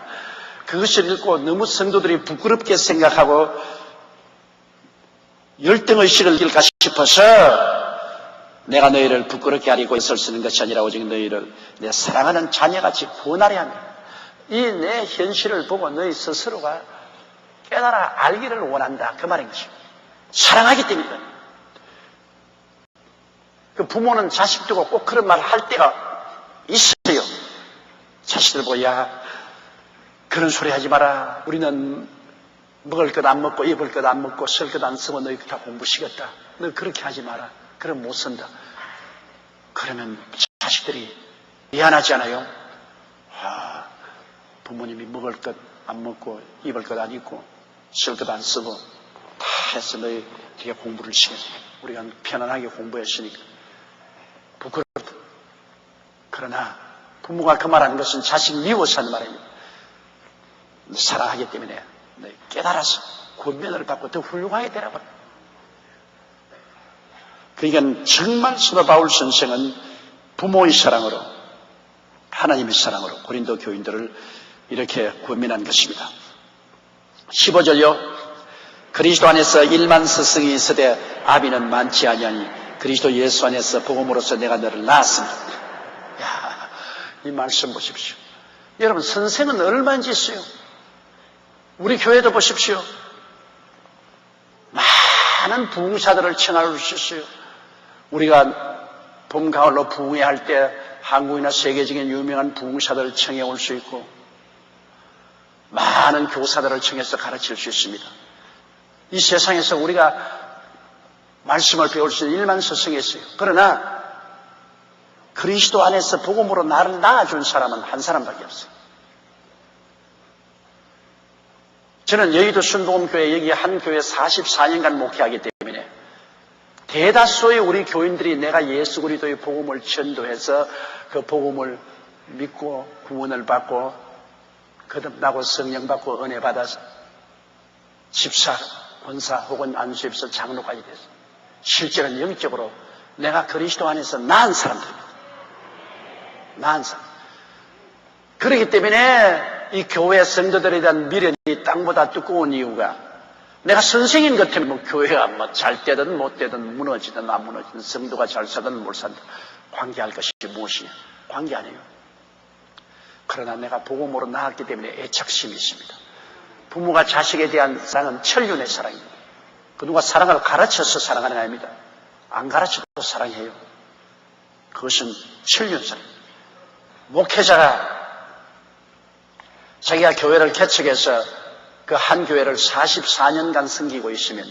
그것을 읽고 너무 성도들이 부끄럽게 생각하고 열등의식을 낄까 싶어서 내가 너희를 부끄럽게 하려고 애를 쓰는 것이 아니라 오직 너희를 내 사랑하는 자녀같이 구원하려 합니다. 이 내 현실을 보고 너희 스스로가 깨달아 알기를 원한다. 그 말인 것입니다. 사랑하기 때문에. 그 부모는 자식 두고 꼭 그런 말을 할 때가 있어요. 자식들 보고 야 그런 소리 하지 마라. 우리는 먹을 것 안 먹고 입을 것 안 먹고 쓸 것 안 쓰고 너희 다 공부시켰다. 너 그렇게 하지 마라. 그럼 못 쓴다. 그러면 자식들이 미안하지 않아요? 부모님이 먹을 것 안 먹고 입을 것 안 입고 쓸 것 안 쓰고 다 해서 너희에게 공부를 시켰어. 우리가 편안하게 공부했으니까 부끄럽다. 그러나 부모가 그 말하는 것은 자식 미워서 하는 말입니다. 사랑하기 때문에 깨달아서 권면을 받고 더 훌륭하게 되라고. 그러니까 정말 사도 바울 선생은 부모의 사랑으로 하나님의 사랑으로 고린도 교인들을 이렇게 권면한 것입니다. 15절요. 그리스도 안에서 1만 스승이 있으되 아비는 많지 아니하니 그리스도 예수 안에서 복음으로서 내가 너를 낳았습니다. 이 말씀 보십시오. 여러분 선생은 얼마인지 있어요. 우리 교회도 보십시오. 많은 부흥사들을 청할 수 있어요. 우리가 봄, 가을로 부흥회할 때 한국이나 세계적인 유명한 부흥사들을 청해 올 수 있고 많은 교사들을 청해서 가르칠 수 있습니다. 이 세상에서 우리가 말씀을 배울 수 있는 1만 스승이 있어요. 그러나 그리스도 안에서 복음으로 나를 낳아준 사람은 한 사람밖에 없어요. 저는 여의도 순복음교회 여기 한 교회 44년간 목회하기 때문에 대다수의 우리 교인들이 내가 예수 그리스도의 복음을 전도해서 그 복음을 믿고 구원을 받고 거듭나고 성령 받고 은혜 받아서 집사, 권사 혹은 안수입사 장로까지 돼서 실제로는 영적으로 내가 그리스도 안에서 낳은 사람들입니다. 낳은 사람. 그렇기 때문에 이 교회 성도들에 대한 미련이 땅보다 두꺼운 이유가 내가 선생인 것 때문에 교회가 잘 되든 못 되든 무너지든 안 무너지든 성도가 잘 살든 못 살든 관계할 것이 무엇이냐? 관계 아니에요. 그러나 내가 복음으로 낳았기 때문에 애착심이 있습니다. 부모가 자식에 대한 사랑은 천륜의 사랑입니다. 그 누가 사랑을 가르쳐서 사랑하는 게 아닙니다. 안 가르쳐도 사랑해요. 그것은 천륜 사랑입니다. 목회자가 자기가 교회를 개척해서 그 한 교회를 44년간 섬기고 있으면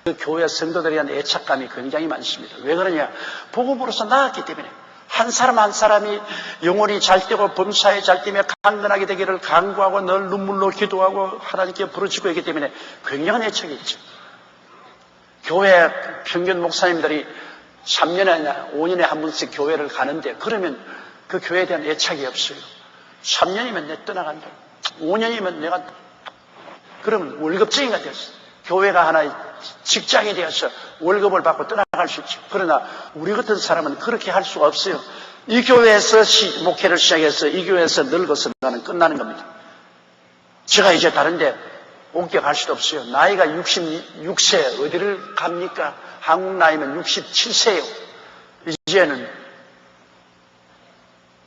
그 교회 성도들에 대한 애착감이 굉장히 많습니다. 왜 그러냐? 복음으로서 낳았기 때문에 한 사람 한 사람이 영혼이 잘 되고 범사에 잘 되며 강건하게 되기를 간구하고 늘 눈물로 기도하고 하나님께 부르짖고 있기 때문에 굉장한 애착이 있죠. 교회 평균 목사님들이 3년이나 5년에 한 번씩 교회를 가는데 그러면 그 교회에 대한 애착이 없어요. 3년이면 내 떠나간다. 5년이면 내가 그러면 월급쟁이가 됐어. 교회가 하나의 직장이 되어서 월급을 받고 떠나갈 수 있죠. 그러나 우리 같은 사람은 그렇게 할 수가 없어요. 이 교회에서 목회를 시작해서 이 교회에서 늙어서 나는 끝나는 겁니다. 제가 이제 다른데 옮겨갈 수도 없어요. 나이가 66세 어디를 갑니까? 한국 나이면 67세예요. 이제는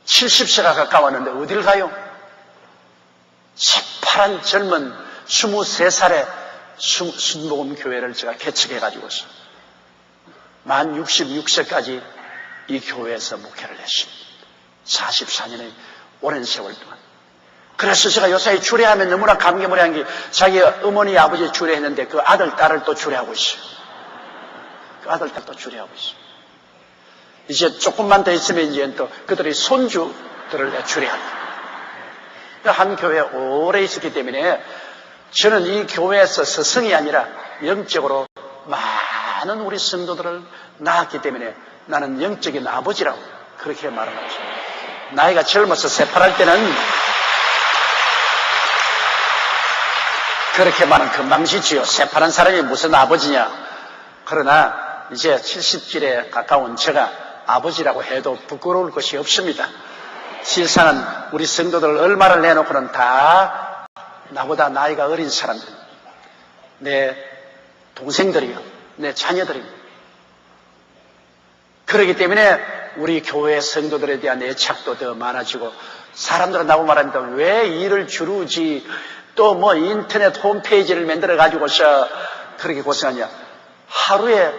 70세가 가까웠는데 어디를 가요? 새파란 젊은 23살에 순복음교회를 제가 개척해가지고서 만 66세까지 이 교회에서 목회를 했습니다. 44년의 오랜 세월 동안. 그래서 제가 요사이 주례하면 너무나 감개무량한 게 자기 어머니 아버지 주례했는데 그 아들 딸을 또 주례하고 있어요. 그 아들 딸 또 주례하고 있어요. 이제 조금만 더 있으면 이제 또 그들의 손주들을 주례합니다. 한 교회에 오래 있었기 때문에 저는 이 교회에서 스승이 아니라 영적으로 많은 우리 성도들을 낳았기 때문에 나는 영적인 아버지라고 그렇게 말하죠. 나이가 젊어서 새파랄 때는 그렇게 말은 금방 지지요. 새파란 사람이 무슨 아버지냐. 그러나 이제 70길에 가까운 제가 아버지라고 해도 부끄러울 것이 없습니다. 실상은 우리 성도들 얼마를 내놓고는 다 나보다 나이가 어린 사람들, 내 동생들이요, 내 자녀들입니다. 그렇기 때문에 우리 교회 성도들에 대한 애착도 더 많아지고 사람들은 나보고 말합니다. 왜 일을 주루지 또 뭐 인터넷 홈페이지를 만들어 가지고서 그렇게 고생하냐. 하루에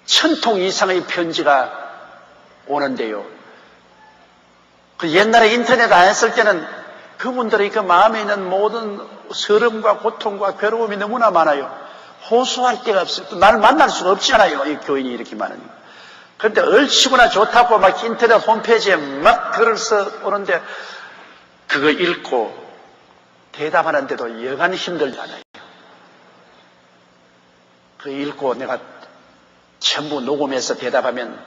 1000통 이상의 편지가 오는데요. 그 옛날에 인터넷 안 했을 때는 그분들의 그 마음에 있는 모든 서름과 고통과 괴로움이 너무나 많아요. 호소할 데가 없어요. 또 나를 만날 수가 없잖아요. 이 교인이 이렇게 많으니까. 그런데 얼치구나 좋다고 막 인터넷 홈페이지에 막 글을 써 오는데 그거 읽고 대답하는데도 여간 힘들잖아요. 그거 읽고 내가 전부 녹음해서 대답하면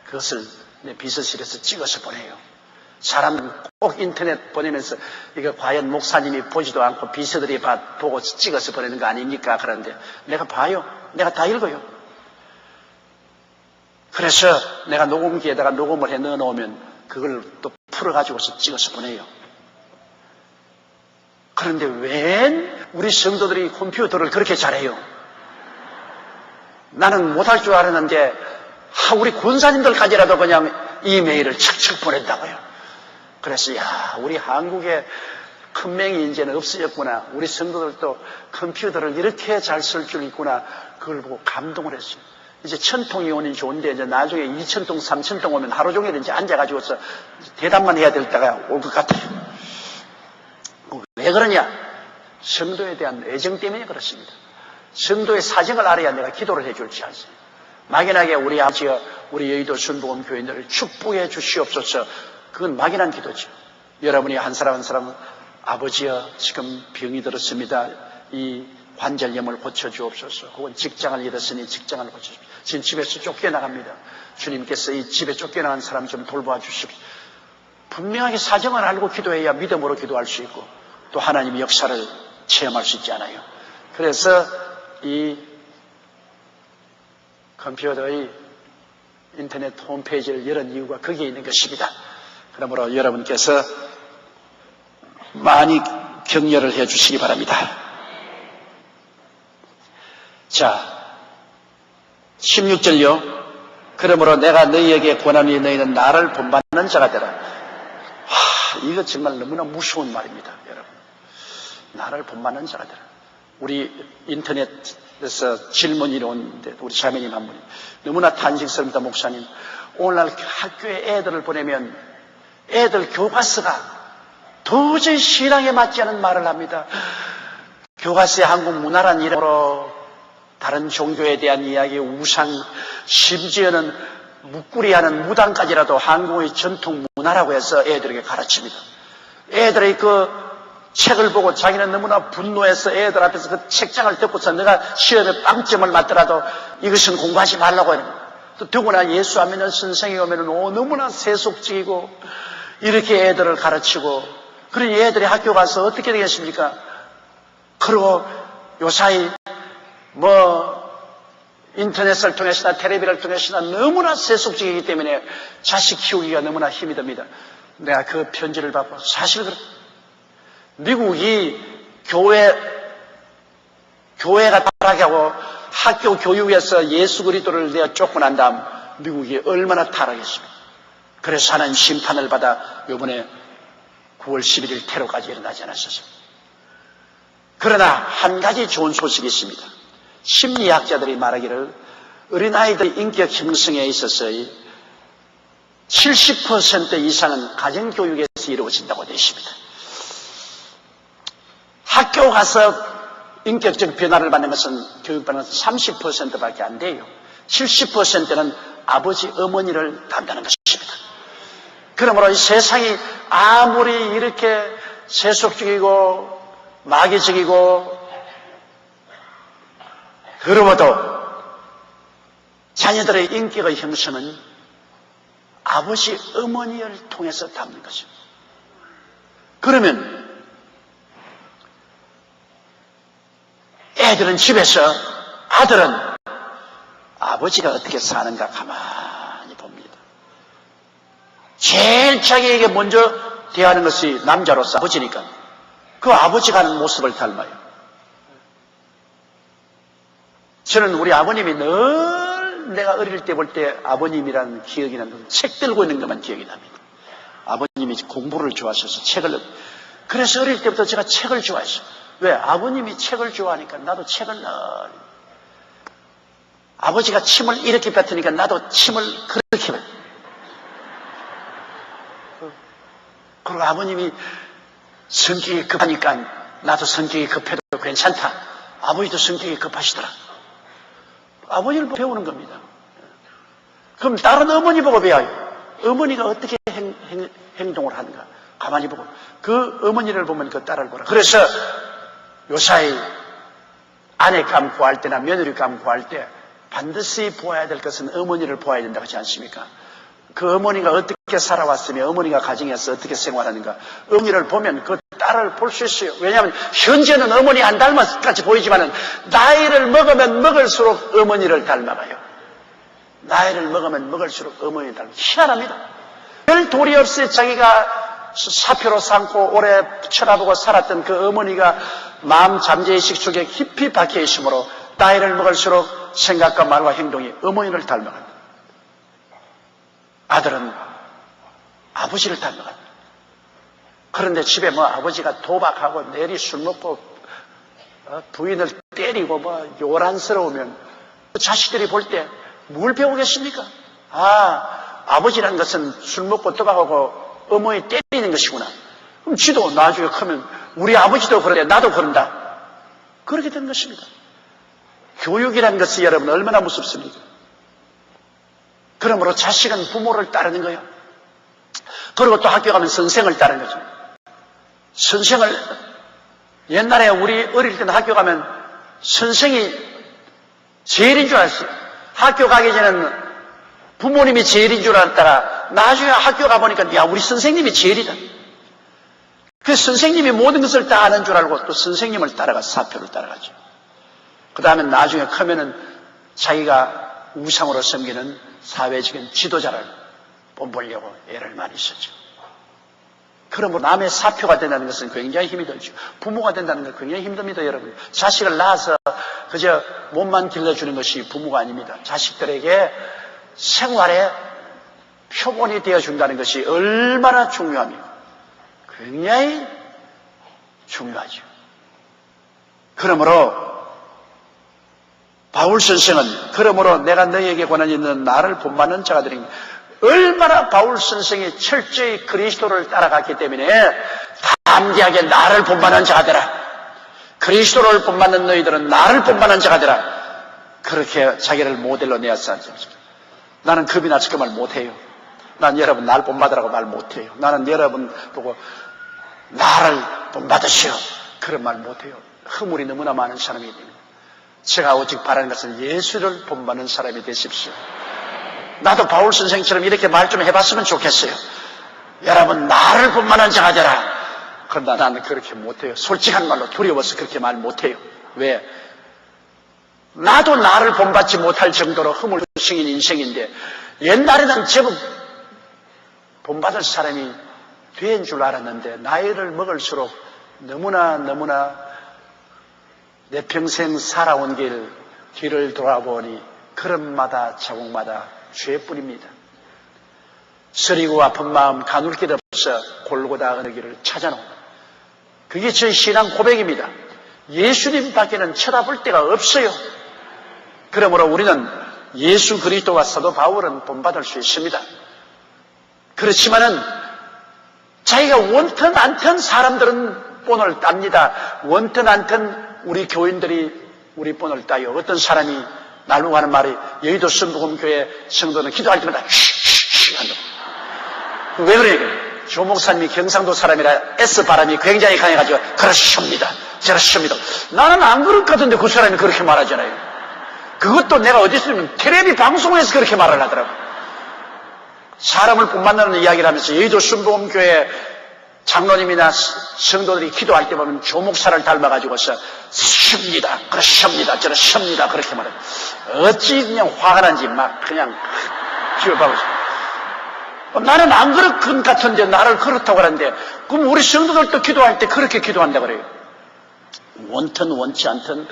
그것을 내 비서실에서 찍어서 보내요. 사람은 꼭 인터넷 보내면서 이거 과연 목사님이 보지도 않고 비서들이 보고 찍어서 보내는 거 아닙니까? 그런데 내가 봐요. 내가 다 읽어요. 그래서 내가 녹음기에다가 녹음을 해 넣어놓으면 그걸 또 풀어가지고서 찍어서 보내요. 그런데 왜 우리 성도들이 컴퓨터를 그렇게 잘해요? 나는 못할 줄 알았는데 우리 군사님들까지라도 그냥 이메일을 척척 보낸다고요. 그래서 우리 한국에 큰 명이 이제는 없어졌구나. 우리 성도들도 컴퓨터를 이렇게 잘 쓸 줄 있구나. 그걸 보고 감동을 했어요. 이제 1000통이 오면 좋은데 이제 나중에 2000통, 3000통 오면 하루 종일 이제 앉아가지고서 대답만 해야 될 때가 올 것 같아요. 왜 그러냐? 성도에 대한 애정 때문에 그렇습니다. 성도의 사정을 알아야 내가 기도를 해줄 줄 알지. 막연하게 우리 아버지가 우리 여의도 순복음 교인들을 축복해 주시옵소서. 그건 막연한 기도죠. 여러분이 한 사람 한 사람은 아버지여 지금 병이 들었습니다. 이 관절염을 고쳐주옵소서. 혹은 직장을 잃었으니 직장을 고쳐주옵소서. 지금 집에서 쫓겨나갑니다. 주님께서 이 집에 쫓겨나간 사람 좀 돌봐 주십시오. 분명하게 사정을 알고 기도해야 믿음으로 기도할 수 있고 또 하나님의 역사를 체험할 수 있지 않아요. 그래서 이 컴퓨터의 인터넷 홈페이지를 열은 이유가 거기에 있는 것입니다. 그러므로 여러분께서 많이 격려를 해 주시기 바랍니다. 자, 16절요. 그러므로 내가 너희에게 권하니 너희는 나를 본받는 자가 되라. 이거 정말 너무나 무서운 말입니다, 여러분. 나를 본받는 자가 되라. 우리 인터넷에서 질문이 오는데 우리 자매님 한 분이 너무나 탄식스럽습니다. 목사님, 오늘날 학교에 애들을 보내면 애들 교과서가 도저히 신앙에 맞지 않은 말을 합니다. 교과서에 한국 문화란 이름으로 다른 종교에 대한 이야기, 우상, 심지어는 묵구리하는 무당까지라도 한국의 전통 문화라고 해서 애들에게 가르칩니다. 애들의 그 책을 보고 자기는 너무나 분노해서 애들 앞에서 그 책장을 덮고서 내가 시험에 빵점을 맞더라도 이것은 공부하지 말라고 하는 거예요. 또 더구나 예수 안 믿는 선생이 오면은 너무나 세속적이고 이렇게 애들을 가르치고 그러니 애들이 학교 가서 어떻게 되겠습니까? 그리고 요사이 인터넷을 통해서나 텔레비를 통해서나 너무나 세속적이기 때문에 자식 키우기가 너무나 힘이 듭니다. 내가 그 편지를 받고 사실 미국이 교회가 타락하고 학교 교육에서 예수 그리스도를 내가 쫓고 난 다음 미국이 얼마나 타락했습니까? 그래서 하나님 심판을 받아 이번에 9월 11일 테러까지 일어나지 않았었습니다. 그러나 한 가지 좋은 소식이 있습니다. 심리학자들이 말하기를 어린아이들의 인격 형성에 있어서의 70% 이상은 가정교육에서 이루어진다고 되어 있습니다. 학교 가서 인격적 변화를 받는 것은 교육받는 것은 30%밖에 안 돼요. 70%는 아버지, 어머니를 담당하는 것입니다. 그러므로 이 세상이 아무리 이렇게 세속적이고 마귀적이고 그러고도 자녀들의 인격의 형성은 아버지, 어머니를 통해서 담는 것입니다. 그러면 애들은 집에서 아들은 아버지가 어떻게 사는가 가만히 봅니다. 제일 자기에게 먼저 대하는 것이 남자로서 아버지니까 그 아버지가 하는 모습을 닮아요. 저는 우리 아버님이 늘 내가 어릴 때 볼 때 아버님이라는 기억이 납니다. 책 들고 있는 것만 기억이 납니다. 아버님이 공부를 좋아하셔서 책을, 그래서 어릴 때부터 제가 책을 좋아했어요. 왜? 아버님이 책을 좋아하니까 나도 책을 아버지가 침을 이렇게 뱉으니까 나도 침을 그렇게 뱉어요. 그리고 아버님이 성격이 급하니까 나도 성격이 급해도 괜찮다. 아버지도 성격이 급하시더라. 아버지를 배우는 겁니다. 그럼 다른 어머니 보고 배워요. 어머니가 어떻게 행동을 하는가 가만히 보고 그 어머니를 보면 그 딸을 보라. 그래서 요사이 아내 감 구할 때나 며느리 감 구할 때 반드시 보아야 될 것은 어머니를 보아야 된다고 하지 않습니까? 그 어머니가 어떻게 살아왔으며 어머니가 가정에서 어떻게 생활하는가 어머니를 보면 그 딸을 볼 수 있어요. 왜냐하면 현재는 어머니 안 닮아같이 보이지만 나이를 먹으면 먹을수록 어머니를 닮아가요. 나이를 먹으면 먹을수록 어머니를 닮아가요. 희한합니다. 별 도리 없이 자기가 사표로 삼고 오래 쳐다보고 살았던 그 어머니가 마음 잠재의식 속에 깊이 박혀 있으므로 나이를 먹을수록 생각과 말과 행동이 어머니를 닮아간다. 아들은 아버지를 닮아간다. 그런데 집에 뭐 아버지가 도박하고 내리 술 먹고 부인을 때리고 뭐 요란스러우면 자식들이 볼 때 뭘 배우겠습니까? 아버지라는 것은 술 먹고 도박하고 어머니 때리는 것이구나. 그럼 지도 나중에 크면 우리 아버지도 그러는데 나도 그런다. 그렇게 된 것입니다. 교육이라는 것이 여러분 얼마나 무섭습니까? 그러므로 자식은 부모를 따르는 거예요. 그리고 또 학교 가면 선생을 따르는 거죠. 선생을 옛날에 우리 어릴 때는 학교 가면 선생이 제일인 줄 알았어요. 학교 가기 전에는 부모님이 제일인 줄 알았다가 나중에 학교 가보니까 야 우리 선생님이 제일이다. 그 선생님이 모든 것을 다 아는 줄 알고 또 선생님을 따라가 사표를 따라가죠. 그 다음에 나중에 크면은 자기가 우상으로 섬기는 사회적인 지도자를 본보려고 애를 많이 쓰죠. 그러므로 남의 사표가 된다는 것은 굉장히 힘이 들죠. 부모가 된다는 건 굉장히 힘듭니다, 여러분. 자식을 낳아서 그저 몸만 길러주는 것이 부모가 아닙니다. 자식들에게 생활의 표본이 되어준다는 것이 얼마나 중요합니까? 굉장히 중요하죠. 그러므로 바울 선생은 그러므로 내가 너희에게 권한 있는 나를 본받는 자가 되는 얼마나 바울 선생이 철저히 그리스도를 따라갔기 때문에 담대하게 나를 본받는 자가 되라. 그리스도를 본받는 너희들은 나를 본받는 자가 되라. 그렇게 자기를 모델로 내었지. 나는 겁이 나서 그 말 못해요. 난 여러분 날 본받으라고 말 못해요. 나는 여러분 보고 나를 본받으시오. 그런 말 못해요. 허물이 너무나 많은 사람이기 때문에. 제가 오직 바라는 것은 예수를 본받는 사람이 되십시오. 나도 바울 선생처럼 이렇게 말 좀 해봤으면 좋겠어요. 여러분 나를 본받는 자가 되라. 그러나 나는 그렇게 못해요. 솔직한 말로 두려워서 그렇게 말 못해요. 왜? 나도 나를 본받지 못할 정도로 허물투성인 인생인데 옛날에는 제법 본받을 사람이 된 줄 알았는데 나이를 먹을수록 너무나 내 평생 살아온 길을 돌아보니 걸음마다 자국마다 죄뿐입니다. 서리고 아픈 마음 가눌 길 없어 골고다 어느 길을 찾아놓은 그게 저희 신앙 고백입니다. 예수님 밖에는 쳐다볼 데가 없어요. 그러므로 우리는 예수 그리스도와 사도 바울은 본받을 수 있습니다. 그렇지만은 자기가 원턴 안턴 사람들은 본을 땁니다. 원턴 안턴 우리 교인들이 우리 본을 따요. 어떤 사람이 날로 하는 말이 여의도 순복음교회 성도는 기도할 때마다 쉬쉬쉬 한다고. 왜 그래요? 조 목사님이 경상도 사람이라 S바람이 굉장히 강해가지고 그렇습니다. 저렇습니다. 나는 안 그럴 것 같은데 그 사람이 그렇게 말하잖아요. 그것도 내가 어디서 보면 텔레비 방송에서 그렇게 말을 하더라고. 사람을 본받는 이야기를 하면서 여의도 순복음교회 장로님이나 성도들이 기도할 때 보면 조 목사를 닮아가지고서 쉽니다. 그렇습니다. 저렇습니다. 그렇게 말해요. 어찌 그냥 화가 난지 막 그냥 기업하고 있어요. 나는 안 그럴 것 같은데 나를 그렇다고 하는데 그럼 우리 성도들도 기도할 때 그렇게 기도한다고 그래요. 원튼 원치 않든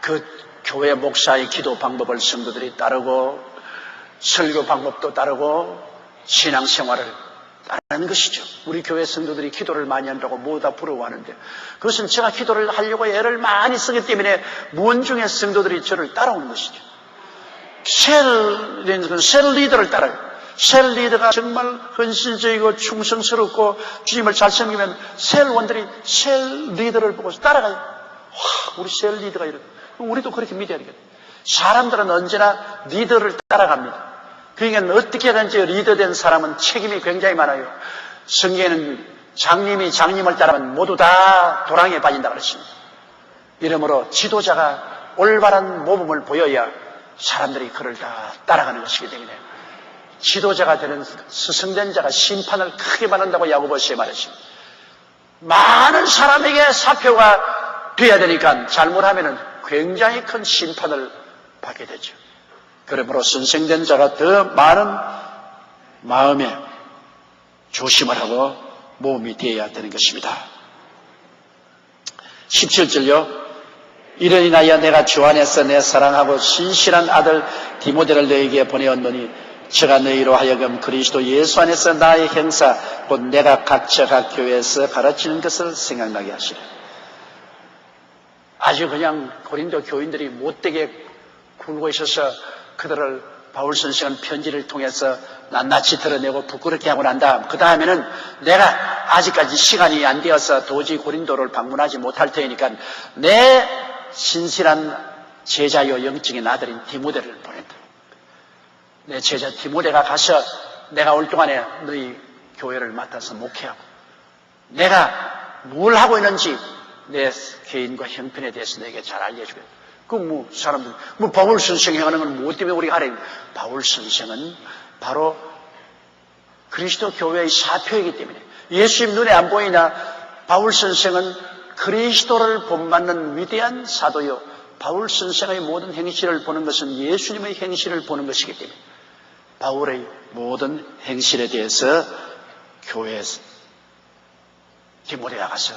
그 교회 목사의 기도 방법을 성도들이 따르고 설교 방법도 따르고 신앙생활을 따르는 것이죠. 우리 교회 성도들이 기도를 많이 한다고 모두 다 부러워하는데 그것은 제가 기도를 하려고 애를 많이 쓰기 때문에 무언중의 성도들이 저를 따라오는 것이죠. 셀 리더를 따라요. 셀 리더가 정말 헌신적이고 충성스럽고 주님을 잘 섬기면 셀원들이 셀 리더를 보고서 따라가요. 와, 우리 셀 리더가 이런. 우리도 그렇게 믿어야 되겠다. 사람들은 언제나 리더를 따라갑니다. 그러니까 어떻게든지 리더된 사람은 책임이 굉장히 많아요. 성경에는 장님이 장님을 따르면 모두 다 도랑에 빠진다 그랬습니다. 이러므로 지도자가 올바른 모범을 보여야 사람들이 그를 다 따라가는 것이기 때문에 지도자가 되는 스승된 자가 심판을 크게 받는다고 야고보서에 말했습니다. 많은 사람에게 사표가 돼야 되니까 잘못하면 굉장히 큰 심판을 받게 되죠. 그러므로 선생된 자가 더 많은 마음에 조심을 하고 모험이 되어야 되는 것입니다. 17절요. 이를 인하여 내가 주 안에서 내 사랑하고 신실한 아들 디모데를 너에게 보내었노니 저가 너희로 하여금 그리스도 예수 안에서 나의 형사 곧 내가 각처 각 교회에서 가르치는 것을 생각나게 하시라. 아주 그냥 고린도 교인들이 못되게 굴고 있어서 그들을 바울 선생은 편지를 통해서 낱낱이 드러내고 부끄럽게 하고 난 다음 그 다음에는 내가 아직까지 시간이 안 되어서 도저히 고린도를 방문하지 못할 테니까 내 신실한 제자요 영적인 아들인 디모데를 보낸다. 내 제자 디모데가 가서 내가 올 동안에 너희 교회를 맡아서 목회하고 내가 뭘 하고 있는지 내 개인과 형편에 대해서 너에게 잘 알려주겠다. 사람들, 바울 선생이 하는 건 무엇 때문에 우리가 알아야 돼? 바울 선생은 바로 그리스도 교회의 사표이기 때문에 예수님 눈에 안 보이나 바울 선생은 그리스도를 본받는 위대한 사도요. 바울 선생의 모든 행실을 보는 것은 예수님의 행실을 보는 것이기 때문에 바울의 모든 행실에 대해서 교회에서 디모데가 가서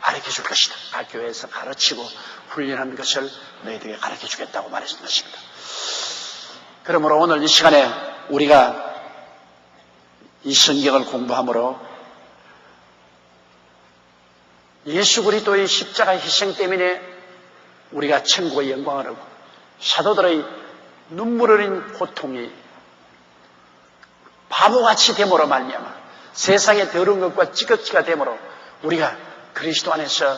가르쳐줄 것이다. 각 교회에서 가르치고 훈련하는 것을 너희들에게 가르쳐주겠다고 말했던 것입니다. 그러므로 오늘 이 시간에 우리가 이 성경을 공부함으로 예수 그리스도의 십자가 희생 때문에 우리가 천국의 영광을 얻고 사도들의 눈물 흘린 고통이 바보같이 됨으로 말미암아 세상의 더러운 것과 찌꺼기가 됨으로 우리가 그리스도 안에서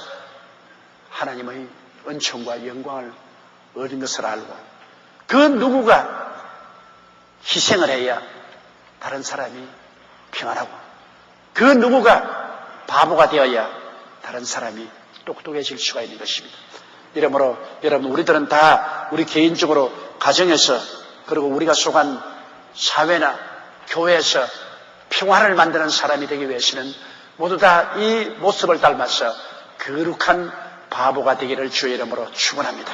하나님의 은총과 영광을 얻은 것을 알고 그 누구가 희생을 해야 다른 사람이 평안하고 그 누구가 바보가 되어야 다른 사람이 똑똑해질 수가 있는 것입니다. 이러므로 여러분 우리들은 다 우리 개인적으로 가정에서 그리고 우리가 속한 사회나 교회에서 평화를 만드는 사람이 되기 위해서는 모두 다 이 모습을 닮아서 거룩한 바보가 되기를 주의 이름으로 축원합니다.